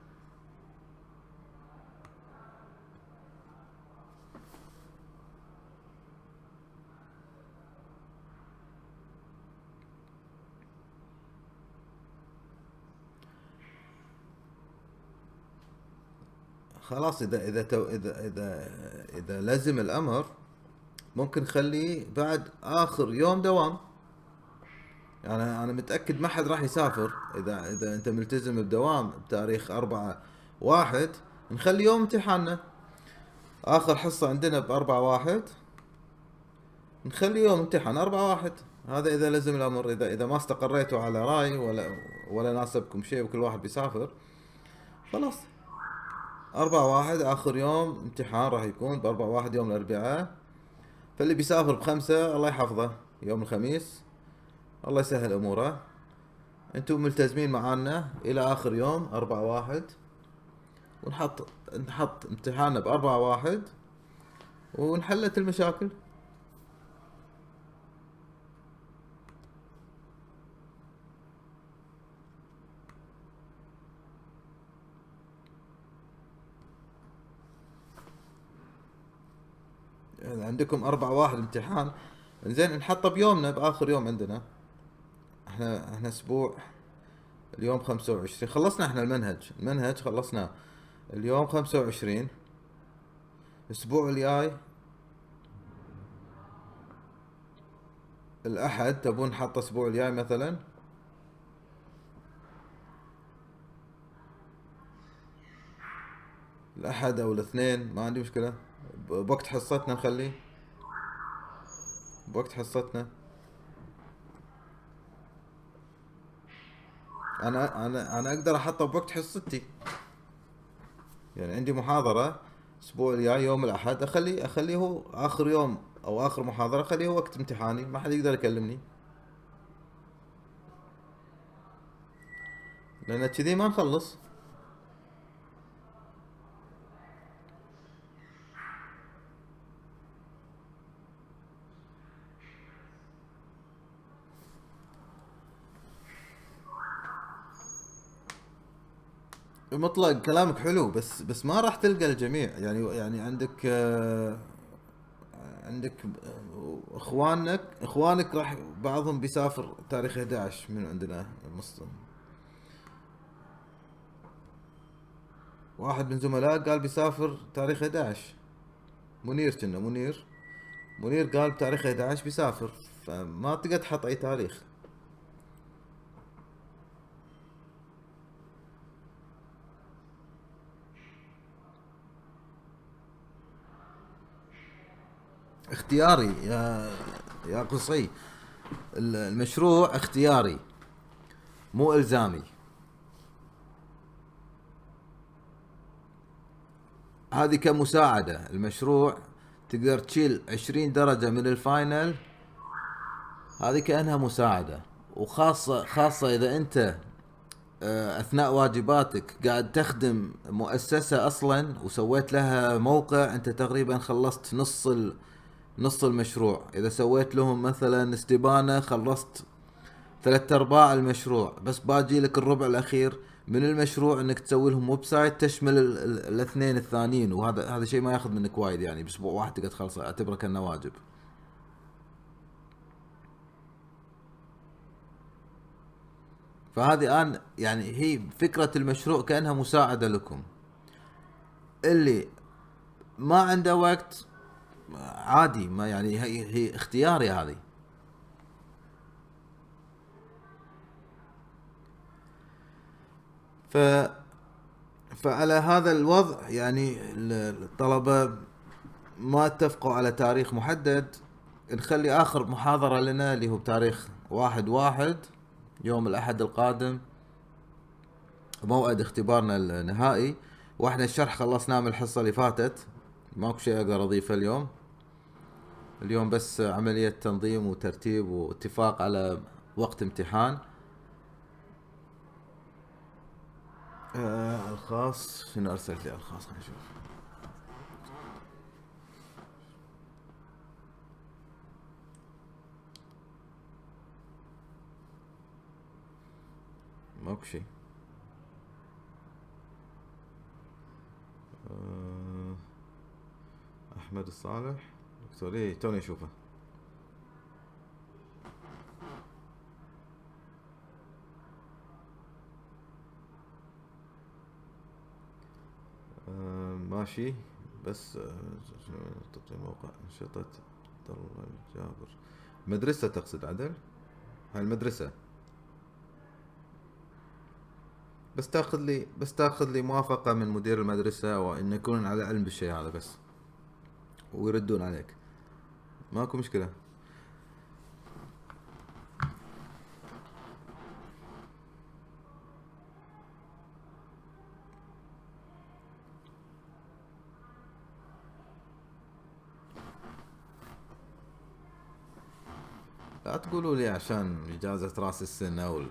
A: خلاص إذا لزم الأمر ممكن نخليه بعد آخر يوم دوام. يعني أنا متأكد ما حد راح يسافر. إذا أنت ملتزم بدوام بتاريخ 4/1 نخلي يوم امتحاننا آخر حصة عندنا ب4/1، نخلي يوم امتحان 4/1. هذا إذا لزم الأمر. إذا ما استقريتوا على رأي ولا ناسبكم شيء وكل واحد بيسافر، خلاص 4/1 آخر يوم امتحان راح يكون ب4/1 يوم الأربعاء. فاللي بيسافر ب5 الله يحفظه يوم الخميس، الله يسهل أموره. انتم ملتزمين معانا إلى آخر يوم 4/1، نحط امتحاننا ب4/1 ونحلت المشاكل. يعني عندكم 4/1 امتحان، زين نحطه بيومنا بآخر يوم عندنا. احنا اسبوع. اليوم 25 خلصنا احنا المنهج خلصناه. اليوم 25. الاسبوع الجاي الاحد تبون نحط اسبوع الجاي مثلا؟ الاحد او الاثنين ما عندي مشكلة. بوقت حصتنا نخليه. بوقت حصتنا. انا اقدر احطه بوقت حصتي. يعني عندي محاضرة الاسبوع الجاي يوم الاحد، اخليه هو اخر يوم او اخر محاضرة، اخليه هو وقت امتحاني، ما حد يقدر يكلمني. لان كذي ما نخلص. مطلق كلامك حلو، بس ما راح تلقى الجميع. يعني عندك اخوانك راح بعضهم بيسافر تاريخ 11 من عندنا مصر. واحد من زملاء قال بيسافر تاريخ 11. منير كنا منير قال بتاريخ 11 بيسافر. فما تقدر تحط اي تاريخ. اختياري يا قصي. المشروع اختياري مو الزامي. هذه كمساعدة المشروع. تقدر تشيل 20 درجة من الفاينل. هذه كأنها مساعدة. خاصة إذا أنت أثناء واجباتك قاعد تخدم مؤسسة أصلا وسويت لها موقع، أنت تقريبا خلصت نص المشروع. إذا سويت لهم مثلا استبانة خلصت 3/4 المشروع. بس باجي لك الربع الأخير من المشروع انك تسوي لهم ويب سايت تشمل الاثنين الثانيين. وهذا شيء ما ياخذ منك وايد، يعني باسبوع واحد تقدر تخلصه، اعتبره كانه واجب. فهذه يعني هي فكرة المشروع كأنها مساعدة لكم. اللي ما عنده وقت عادي، ما يعني هي اختياري هذه. ف فعلى هذا الوضع يعني الطلبة ما اتفقوا على تاريخ محدد. نخلي آخر محاضرة لنا اللي هو بتاريخ 1/1 يوم الأحد القادم، موعد اختبارنا النهائي. واحنا الشرح خلصناه من الحصة اللي فاتت، ماكو شيء اقدر اضيفه اليوم. اليوم بس عملية تنظيم وترتيب واتفاق على وقت امتحان. الخاص شنو ارسلت لي الخاص؟ خلينا نشوف. ماكو شيء. آه، احمد الصالح دكتور، ايه توني اشوفه. ماشي. بس تطبيق موقع انشطة عبد الله الجابر. مدرسة تقصد عدل؟ هاي المدرسة. بس تاخذ لي موافقة من مدير المدرسة وان يكونون على علم بالشيء هذا بس، ويردون عليك. ماكو مشكلة. لا تقولوا لي عشان إجازة رأس السنة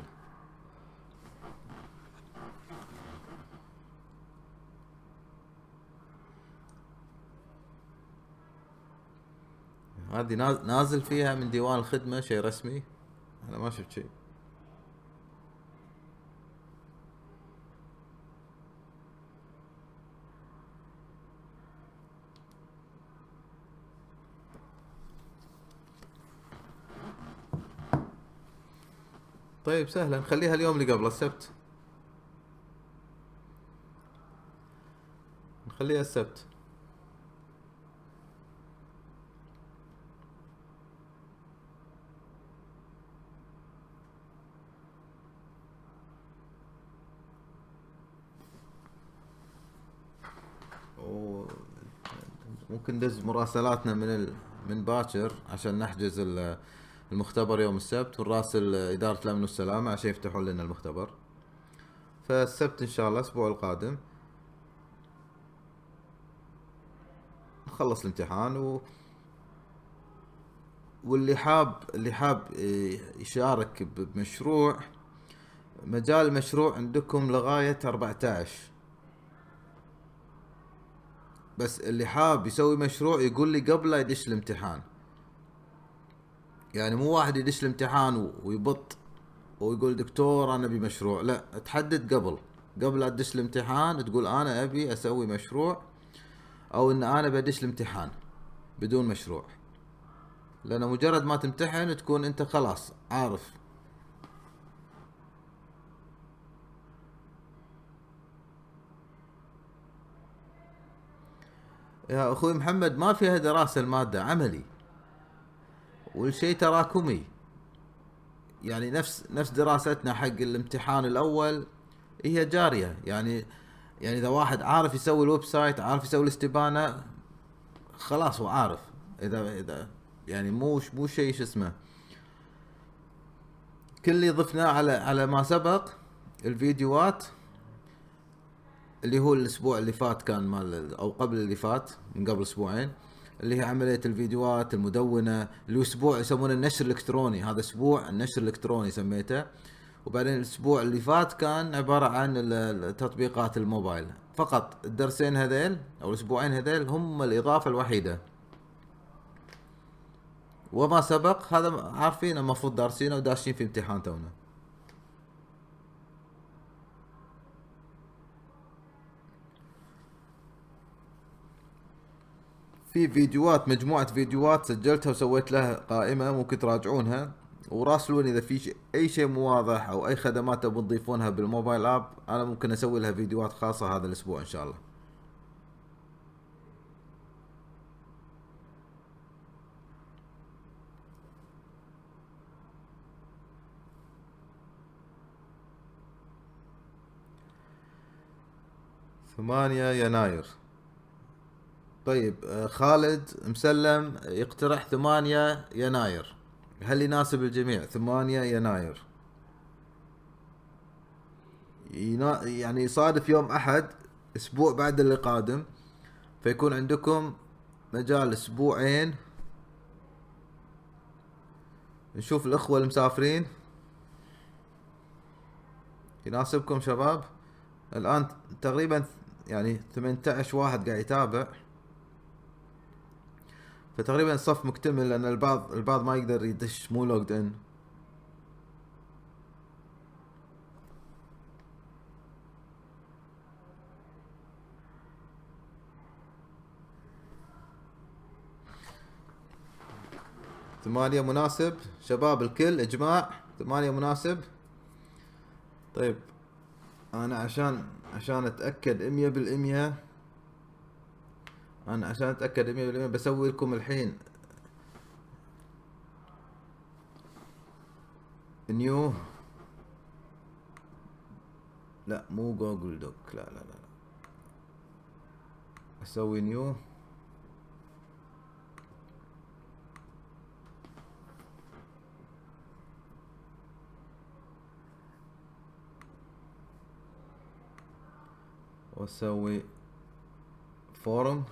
A: هذه نازل فيها من ديوان الخدمة شيء رسمي؟ أنا ما شفت شيء. طيب سهلة، نخليها اليوم اللي قبل السبت، نخليها السبت. وممكن ندز مراسلاتنا من باكر عشان نحجز المختبر يوم السبت، ونراسل إدارة الأمن والسلامة عشان يفتحون لنا المختبر. فالسبت إن شاء الله الأسبوع القادم نخلص الامتحان واللي حاب يشارك بمشروع، مجال المشروع عندكم لغاية 14. بس اللي حاب يسوي مشروع يقول لي قبل لا يدش الامتحان. يعني مو واحد يدش الامتحان ويبط ويقول دكتور انا ابي مشروع، لا، تحدد قبل لا تدش الامتحان تقول انا ابي اسوي مشروع، او ان انا بدش الامتحان بدون مشروع. لان مجرد ما تمتحن تكون انت خلاص عارف. يا اخوي محمد، ما فيها دراسة المادة عملي، والشيء تراكمي. يعني نفس دراستنا حق الامتحان الاول هي جارية. يعني اذا واحد عارف يسوي الويب سايت، عارف يسوي الاستبانة، خلاص هو عارف. اذا يعني مو شيء شو اسمه. كل اللي ضفناه على ما سبق الفيديوهات، اللي هو الاسبوع اللي فات كان مال، او قبل اللي فات من قبل اسبوعين، اللي هي عملية الفيديوهات المدونة، اللي هو اسبوع يسمونه النشر الالكتروني. هذا اسبوع النشر الالكتروني سميته. وبعدين الاسبوع اللي فات كان عبارة عن التطبيقات الموبايل فقط. الدرسين هذيل او الاسبوعين هذيل هم الاضافة الوحيدة. وما سبق هذا عارفين، المفروض دارسينه وداشين في امتحان تونا. في فيديوهات، مجموعة فيديوهات سجلتها وسويت لها قائمة، ممكن تراجعونها وراسلوني اذا في اي شيء مو واضح او اي خدمات تبون تضيفونها بالموبايل اب. انا ممكن اسوي لها فيديوهات خاصة هذا الاسبوع ان شاء الله. ثمانية يناير. طيب خالد مسلم يقترح 8 يناير. هل يناسب الجميع 8 يناير؟ يعني يصادف يوم احد اسبوع بعد اللي قادم، فيكون عندكم مجال اسبوعين. نشوف الاخوة المسافرين. يناسبكم شباب؟ الان تقريبا يعني 18 واحد قاعد يتابع، فتقريبا الصف مكتمل، لان البعض ما يقدر يدش، مو لوجد ان. ثمانية مناسب شباب الكل اجماع؟ 8 مناسب. طيب انا عشان اتأكد 100%، انا عشان اتأكد 100% بسوي لكم الحين نيو. لا مو جوجل دوك، لا اسوي نيو. واسوي فورم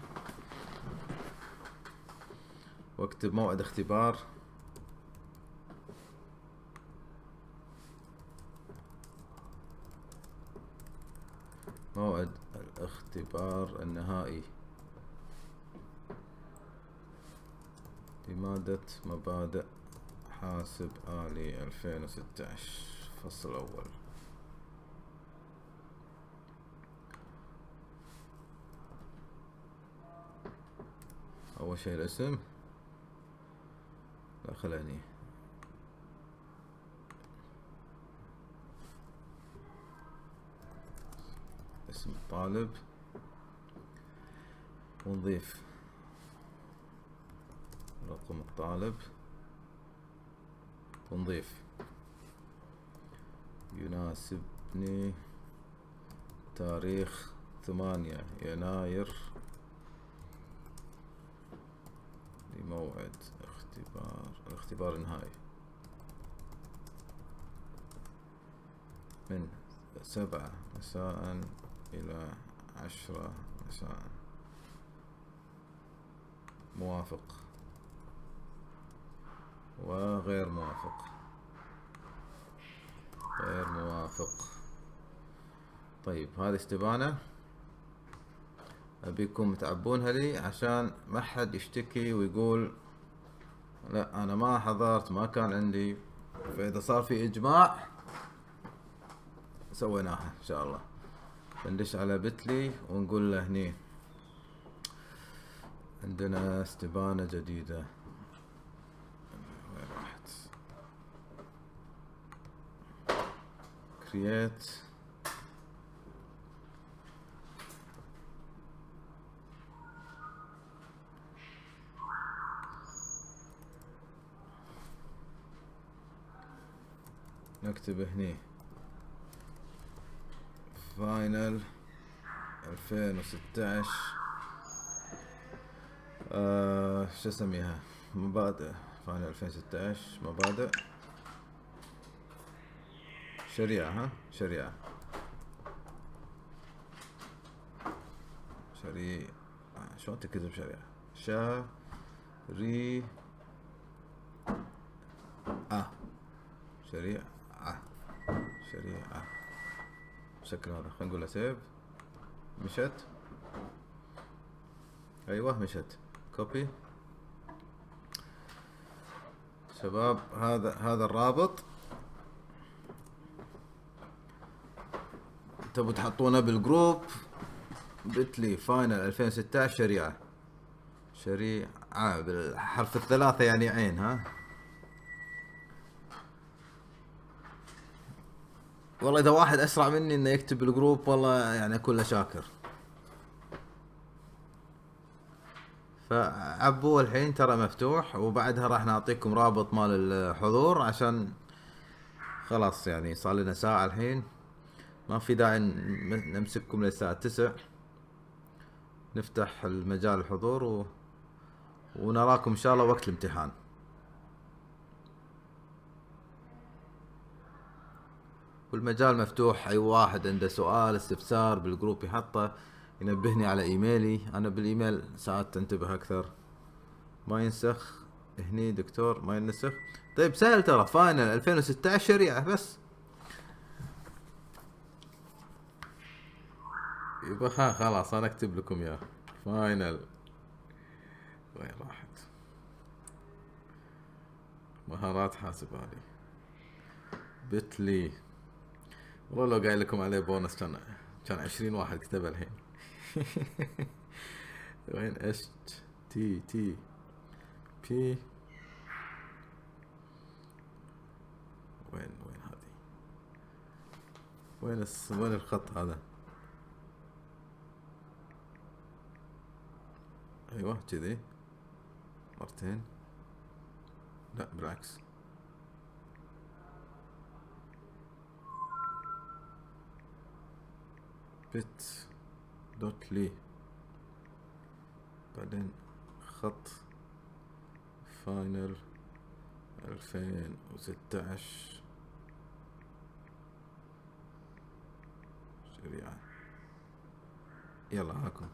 A: واكتب موعد اختبار. موعد الاختبار النهائي لمادة مبادئ حاسب آلي 2016 فصل أول. أول شيء الاسم، لا خليني اسم الطالب ونضيف رقم الطالب ونضيف يناسبني تاريخ 8 يناير لموعد الاختبار النهائي من 7 مساء إلى 10 مساء. موافق وغير موافق. غير موافق. طيب هذه استبانة أبيكم تعبونها لي عشان ما حد يشتكي ويقول لا أنا ما حضرت ما كان عندي. فإذا صار في إجماع سويناها إن شاء الله. بندش على بتلي ونقول له هني عندنا استبانة جديدة. وين راحت؟ create نكتب هني فاينل 2016 شو اسميها مبادئ فاينل 2016 مبادئ شريعة. ها شريعة شلون تكتب شريعة؟ شريعة بشكل هذا. خلينا نقول له سيف. مشت. ايوه مشت. كوبي. شباب هذا الرابط تبوا تحطونه بالجروب. بتلي فاينل 2016 شريعة بالحرف الثلاثة يعني عين. ها والله اذا واحد اسرع مني انه يكتب بالجروب والله يعني اكون له شاكر. فعبوه الحين ترى مفتوح وبعدها راح نعطيكم رابط مال الحضور عشان خلاص يعني صار لنا ساعة الحين ما في داعي نمسككم للساعة 9. نفتح المجال الحضور ونراكم ان شاء الله وقت الامتحان. والمجال مفتوح. اي واحد عنده سؤال استفسار بالجروب يحطه ينبهني على ايميلي. انا بالايميل ساعات انتبه اكثر. ما ينسخ هني دكتور ما ينسخ. طيب سهل ترى فاينل 2016 شريعة بس. يبقى خلاص انا اكتب لكم يا فاينل. وين راحت مهارات حاسباني بتلي؟ والله لو قايل لكم عليه بونص كان 20 واحد كتبه الحين. وين HTTP وين هذه وين الخط هذا؟ ايوه كذي مرتين. لا بالعكس. بت دوت لي بعدين خط فاينل 2016 شريعة. يلا هاكم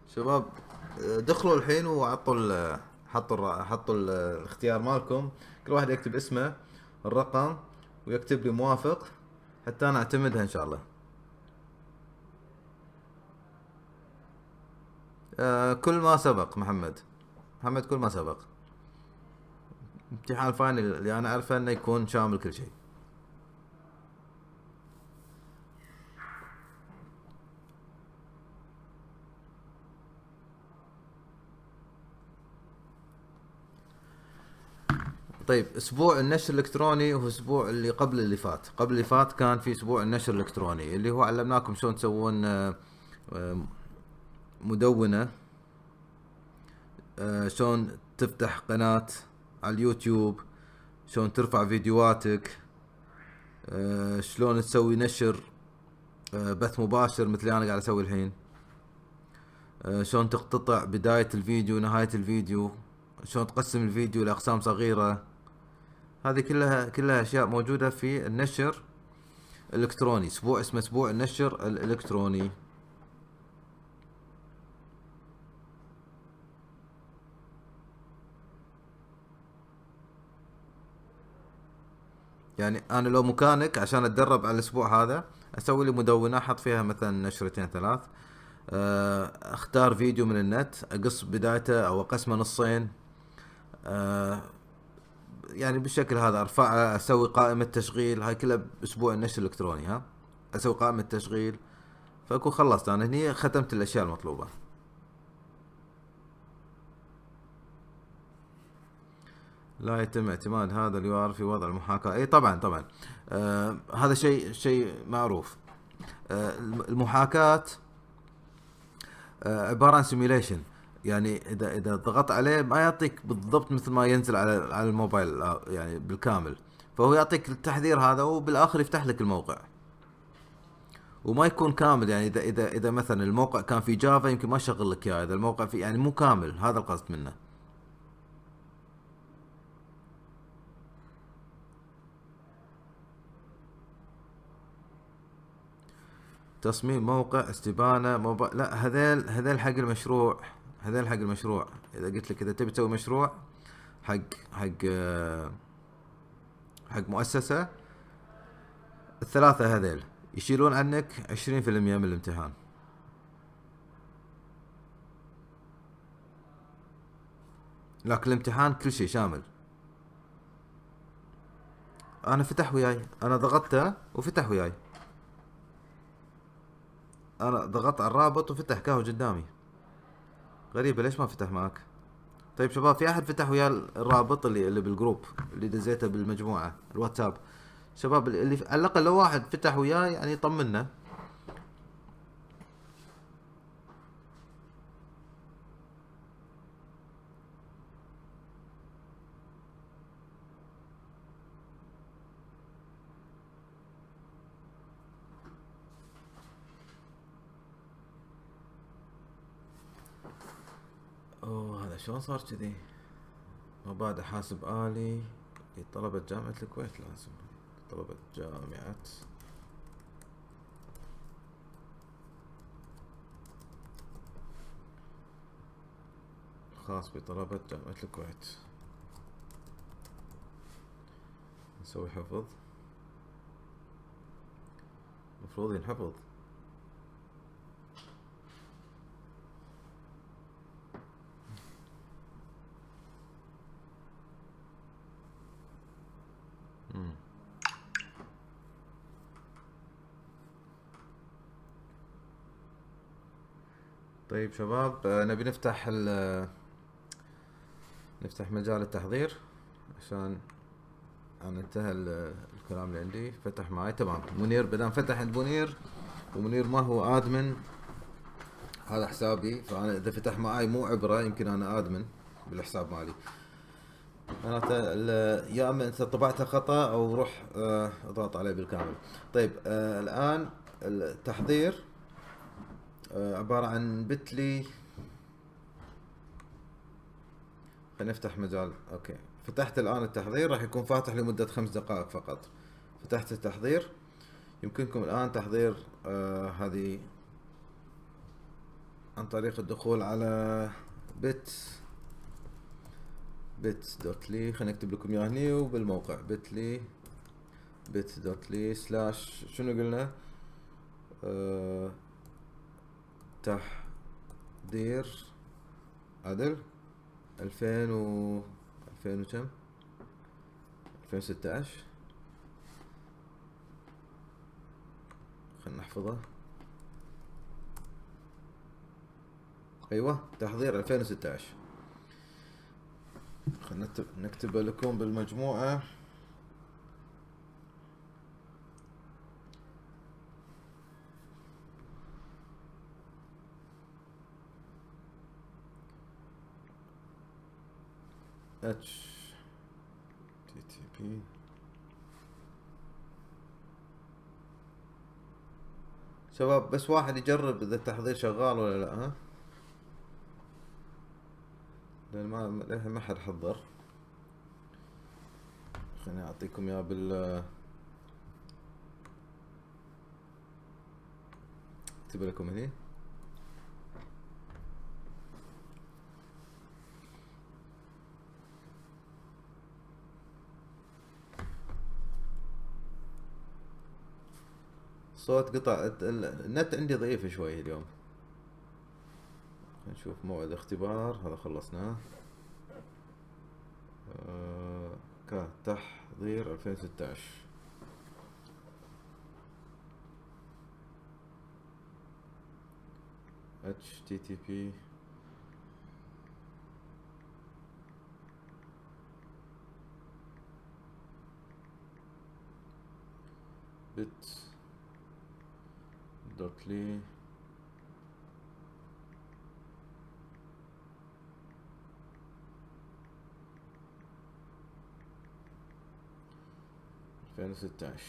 A: شباب دخلوا الحين وعطوا حطوا الاختيار مالكم. كل واحد يكتب اسمه الرقم ويكتب لي موافق حتى انا اعتمدها ان شاء الله. كل ما سبق محمد كل ما سبق. امتحان فاينل اللي انا اعرفه انه يكون شامل كل شيء. طيب اسبوع النشر الالكتروني هو اسبوع اللي قبل اللي فات. قبل اللي فات كان في اسبوع النشر الالكتروني اللي هو علمناكم شلون تسوون آه، مدونة، شلون تفتح قناة على اليوتيوب، شلون ترفع فيديوهاتك، شلون تسوي نشر بث مباشر مثل اللي انا قاعد اسوي الحين، شلون تقتطع بداية الفيديو نهاية الفيديو، شلون تقسم الفيديو لأقسام صغيرة. هذه كلها أشياء موجودة في النشر الإلكتروني. أسبوع اسمه أسبوع النشر الإلكتروني. يعني أنا لو مكانك عشان أتدرب على الأسبوع هذا أسوي لي مدونة أحط فيها مثلا نشرتين ثلاث، أختار فيديو من النت أقص بدايته أو أقسمه نصين، آه، يعني بالشكل هذا ارفعه، اسوي قائمة تشغيل. هاي كلها باسبوع النشر الالكتروني. ها اسوي قائمة تشغيل، فاكون خلصت انا هني، ختمت الاشياء المطلوبة. لا يتم اعتماد هذا اليو ار في وضع المحاكاة. اي طبعا طبعا، هذا شيء معروف. المحاكاة عبارة عن سيميليشن. يعني اذا ضغطت عليه ما يعطيك بالضبط مثل ما ينزل على الموبايل يعني بالكامل، فهو يعطيك التحذير هذا وبالاخر يفتح لك الموقع، وما يكون كامل. يعني اذا مثلا الموقع كان في جافا يمكن ما يشغل لك اياه، اذا الموقع في يعني مو كامل، هذا القصد منه. تصميم موقع، استبانه لا، هذيل حق المشروع. هذيل حق المشروع. اذا قلت لك اذا تبي تسوي مشروع حق حق حق مؤسسة، الثلاثة هذيل يشيلون عنك 20% من الامتحان. لكن الامتحان كل شيء شامل. انا فتح وياي، انا ضغطته وفتح وياي. انا ضغطت على الرابط وفتح كاهو قدامي. غريبة ليش ما فتح معك؟ طيب شباب، في احد فتح ويا الرابط اللي بالجروب اللي دزيته بالمجموعة الواتساب؟ شباب اللي على الاقل لو واحد فتح وياي يعني يطمنا. اوه، هذا شلون صار كذي؟ مبادئ حاسب آلي لطلبة جامعة الكويت. لازم طلبة جامعة خاص بطلبة جامعة الكويت. نسوي حفظ، المفروض ينحفظ. مم. طيب شباب، نبي نفتح نفتح مجال التحضير عشان انا انتهى الكلام اللي عندي. فتح معي تمام. منير بدام فتح عند منير، ومنير ما هو ادمن، هذا حسابي، فانا اذا فتح معي مو عبره، يمكن انا ادمن بالحساب مالي. معناته يا اما انت طبعتها خطا او روح اضغط عليه بالكامل. طيب الان التحضير عباره عن بتلي. خلينا نفتح مجال. اوكي، فتحت الان التحضير، راح يكون فاتح لمده 5 دقائق فقط. فتحت التحضير. يمكنكم الان تحضير هذه عن طريق الدخول على bit.ly. خلينا نكتب لكم اياه هني وبالموقع bit.ly /، شنو قلنا؟ تحضير عدل 2000 وكم، 2016. خلينا نحفظه. ايوه، تحضير 2016. خلنا نكتب لكم بالمجموعة. HTTP. شباب بس واحد يجرب اذا التحضير شغال ولا لا، ها؟ لان ما حد حضر. خليني اعطيكم اياه اكتب لكم هني. صوت قطع، النت عندي ضعيف شوي اليوم. نشوف موعد اختبار، هذا خلصناه. كتحضير 2016. HTTP bit.ly ألفين وستاش.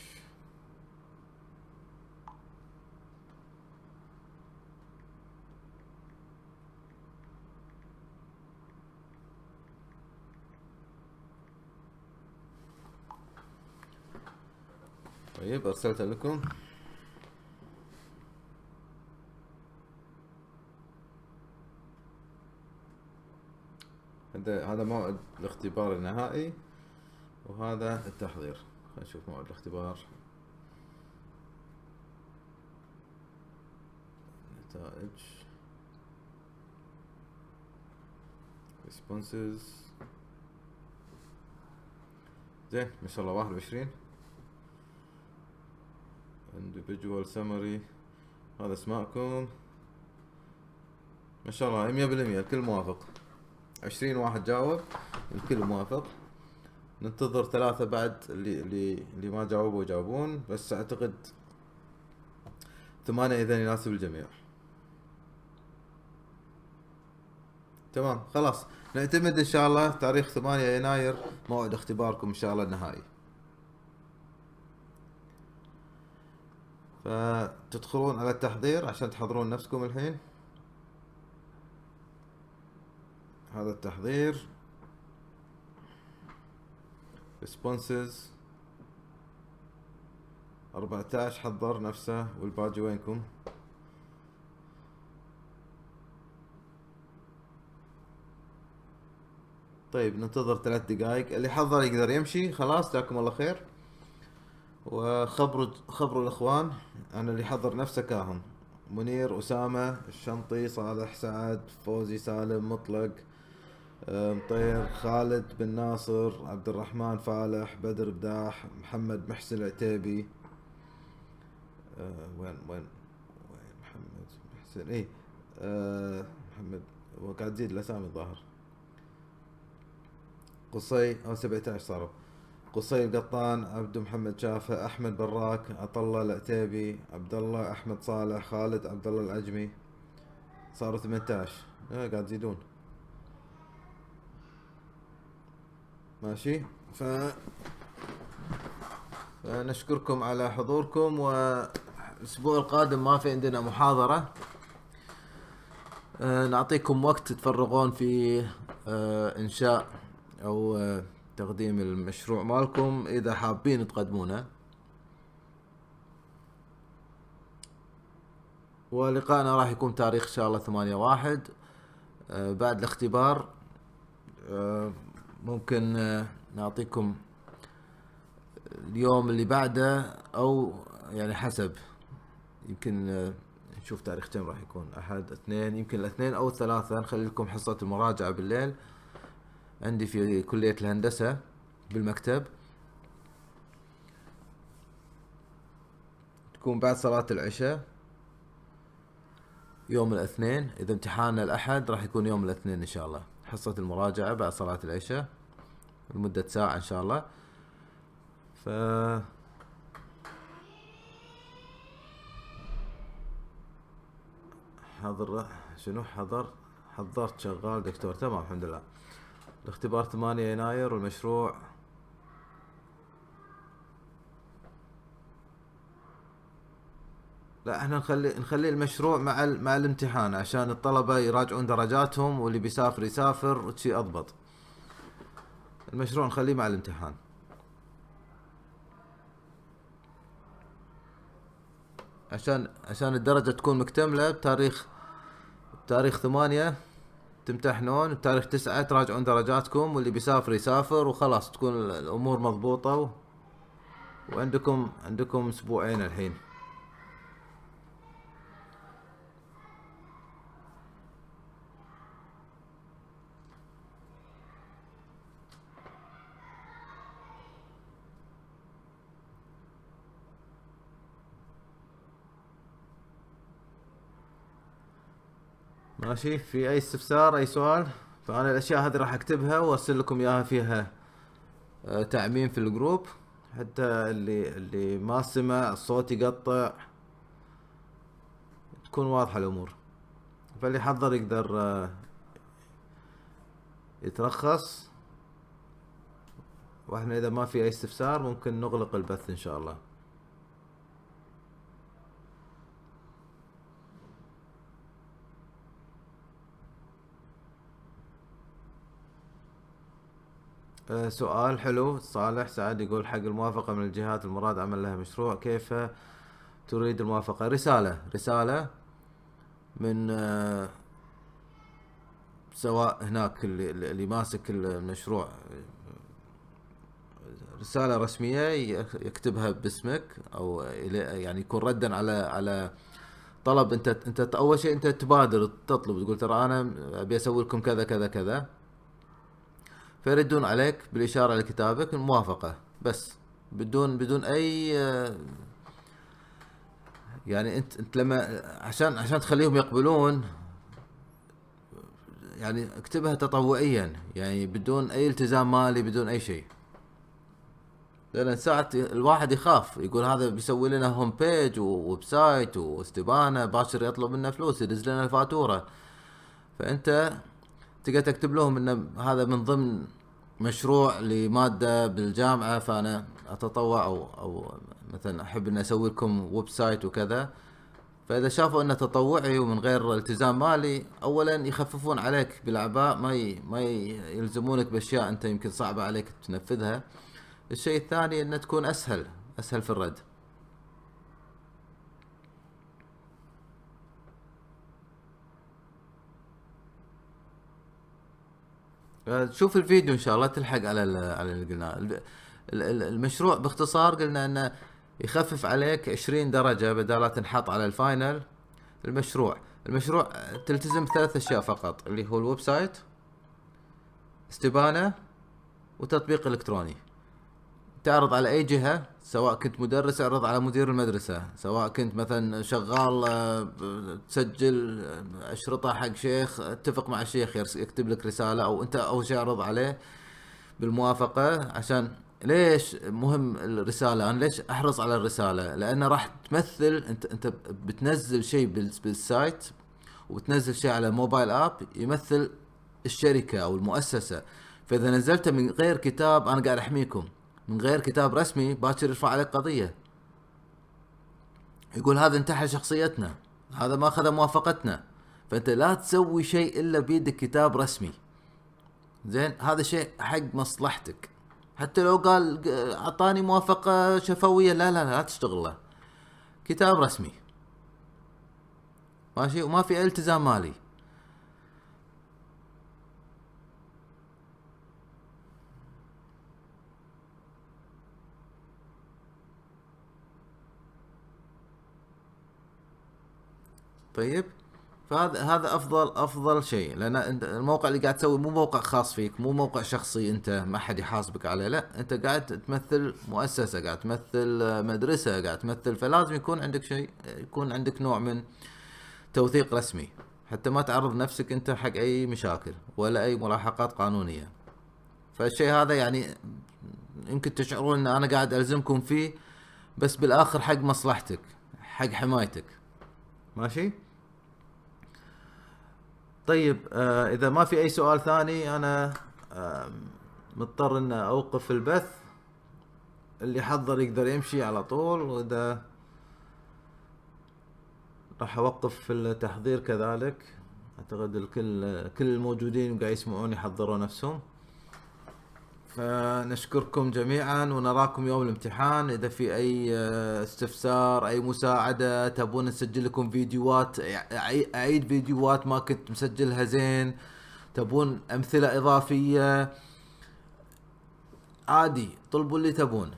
A: طيب ارسلت لكم. هذا موعد الاختبار النهائي، وهذا التحضير. خلينا نشوف موعد الاختبار. نتائج responses. زين ما شاء الله 21. individual summary، هذا اسماءكم ما شاء الله 100%، الكل موافق. 20 واحد جاوب، الكل موافق. ننتظر 3 بعد اللي ما جاوبوا يجاوبون، بس اعتقد 8 اذا يناسب الجميع. تمام خلاص، نعتمد ان شاء الله تاريخ 8 يناير موعد اختباركم ان شاء الله النهائي. فتدخلون على التحضير عشان تحضرون نفسكم الحين. هذا التحضير responses 14 حضر نفسه، والباقي وينكم؟ طيب ننتظر 3 دقائق، اللي حضر يقدر يمشي خلاص، جزاكم الله خير. خبروا الاخوان، انا اللي حضر نفسه كاهم: منير، اسامه الشنطي، صالح سعد، فوزي سالم، مطلق، مطير، خالد بن ناصر، عبد الرحمن فالح، بدر بداح، محمد محسن العتيبي. وين محمد محسن؟ ايه محمد، وقاعد تزيد الاسامي الظاهر. قصي او 17 صاروا: قصي القطان، عبد محمد شافع، احمد براك، عطله العتيبي، عبد الله احمد صالح، خالد عبد الله العجمي. صاروا 18. قاعد يزيدون. ماشي. فنشكركم على حضوركم، والاسبوع القادم ما في عندنا محاضرة. نعطيكم وقت تفرغون في انشاء او تقديم المشروع مالكم اذا حابين تقدمونه. ولقائنا راح يكون تاريخ ان شاء الله 8/1 بعد الاختبار. ممكن نعطيكم اليوم اللي بعده، او يعني حسب، يمكن نشوف تاريخ كم راح يكون، احد اثنين، يمكن الاثنين او الثلاثة. نخلي لكم حصة المراجعة بالليل عندي في كلية الهندسة بالمكتب، تكون بعد صلاة العشاء. يوم الاثنين. اذا امتحاننا الاحد راح يكون يوم الاثنين ان شاء الله، حصة المراجعة بعد صلاة العشاء لمدة ساعة ان شاء الله. ف حضر شنو حضرت شغال دكتور، تمام الحمد لله. الاختبار 8 يناير والمشروع لا، احنا نخلي المشروع مع الامتحان عشان الطلبة يراجعون درجاتهم، واللي بيسافر يسافر شي اضبط. المشروع نخليه مع الامتحان عشان الدرجة تكون مكتملة بتاريخ 8 تمتحنون، بتاريخ 9 تراجعون درجاتكم، واللي بيسافر يسافر وخلاص تكون الامور مضبوطة وعندكم اسبوعين الحين. ماشي، في اي استفسار اي سؤال؟ فانا الاشياء هذه راح اكتبها وارسل لكم اياها فيها تعميم في الجروب، حتى اللي ما سمع الصوت يقطع تكون واضحة الامور. فاللي حضر يقدر يترخص، واحنا اذا ما في اي استفسار ممكن نغلق البث ان شاء الله. سؤال حلو. صالح سعد يقول حق الموافقة من الجهات المراد عمل لها مشروع، كيف تريد الموافقة؟ رسالة من سواء هناك اللي ماسك المشروع، رسالة رسمية يكتبها باسمك، او يعني يكون ردا على طلب. انت اول شيء انت تبادر تطلب، تقول ترى انا ابي اسوي لكم كذا كذا كذا، فيردون عليك بالاشارة لكتابك الموافقة بس، بدون اي يعني انت لما عشان تخليهم يقبلون، يعني اكتبها تطوعيا، يعني بدون اي التزام مالي، بدون اي شيء. لان ساعات الواحد يخاف يقول هذا بيسوي لنا هوم بيج وويب سايت واستبانه، باشر يطلب منا فلوس، يدز لنا الفاتوره. فانت تقدر تكتب لهم ان هذا من ضمن مشروع لماده بالجامعه، فانا اتطوع او مثلا احب ان اسوي لكم ويب سايت وكذا. فاذا شافوا انه تطوعي ومن غير التزام مالي، اولا يخففون عليك بالاعباء، ما يلزمونك باشياء انت يمكن صعبه عليك تنفذها. الشيء الثاني انه تكون اسهل في الرد. شوف الفيديو ان شاء الله تلحق على اللي قلناه. المشروع باختصار قلنا انه يخفف عليك 20 درجة بدل لا تنحط على الفاينل. المشروع تلتزم بثلاث اشياء فقط، اللي هو الويب سايت، استبانة، وتطبيق الكتروني. تعرض على اي جهة، سواء كنت مدرس اعرض على مدير المدرسة، سواء كنت مثلا شغال تسجل اشرطة حق شيخ، اتفق مع الشيخ يكتب لك رسالة، او انت اول شيء اعرض عليه بالموافقة. عشان ليش مهم الرسالة؟ انا ليش احرص على الرسالة؟ لان راح تمثل انت بتنزل شيء بالسايت، وبتنزل شيء على موبايل اب يمثل الشركة او المؤسسة. فاذا نزلته من غير كتاب، انا قاعد احميكم من غير كتاب رسمي، باكر يرفع عليك قضية، يقول هذا انتحل شخصيتنا، هذا ما اخذ موافقتنا. فانت لا تسوي شيء الا بيدك كتاب رسمي. زين، هذا شيء حق مصلحتك. حتى لو قال اعطاني موافقة شفوية، لا تشتغل له، كتاب رسمي ماشي، وما في اي التزام مالي. طيب، فهذا افضل شيء، لان انت الموقع اللي قاعد تسوي مو موقع خاص فيك، مو موقع شخصي انت ما حد يحاسبك عليه، لا، انت قاعد تمثل مؤسسة، قاعد تمثل مدرسة، قاعد تمثل. فلازم يكون عندك شيء، يكون عندك نوع من توثيق رسمي، حتى ما تعرض نفسك انت حق اي مشاكل ولا اي ملاحقات قانونية. فالشيء هذا يعني يمكن تشعرون ان انا قاعد الزمكم فيه، بس بالاخر حق مصلحتك، حق حمايتك. ماشي. طيب اذا ما في اي سؤال ثاني، انا مضطر ان اوقف البث. اللي حضر يقدر يمشي على طول، واذا راح اوقف في التحضير كذلك. اعتقد كل الموجودين قاعد يسمعون يحضروا نفسهم. فنشكركم جميعا، ونراكم يوم الامتحان. اذا في اي استفسار، اي مساعدة، تبون نسجل لكم فيديوهات، اعيد فيديوهات ما كنت مسجلها زين، تبون امثلة اضافية، عادي طلبوا اللي تبون.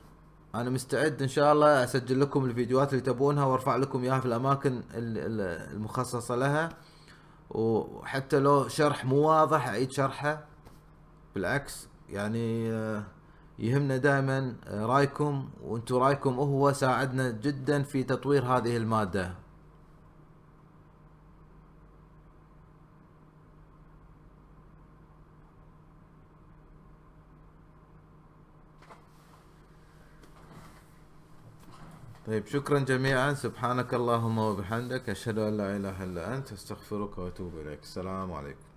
A: انا مستعد ان شاء الله اسجل لكم الفيديوهات اللي تبونها وارفع لكم اياها في الاماكن المخصصة لها. وحتى لو شرح مو واضح اعيد شرحه. بالعكس يعني يهمنا دائما رايكم، وانتم رايكم هو ساعدنا جدا في تطوير هذه المادة. طيب شكرا جميعا، سبحانك اللهم وبحمدك، اشهد ان لا اله الا انت، استغفرك واتوب اليك. السلام عليكم.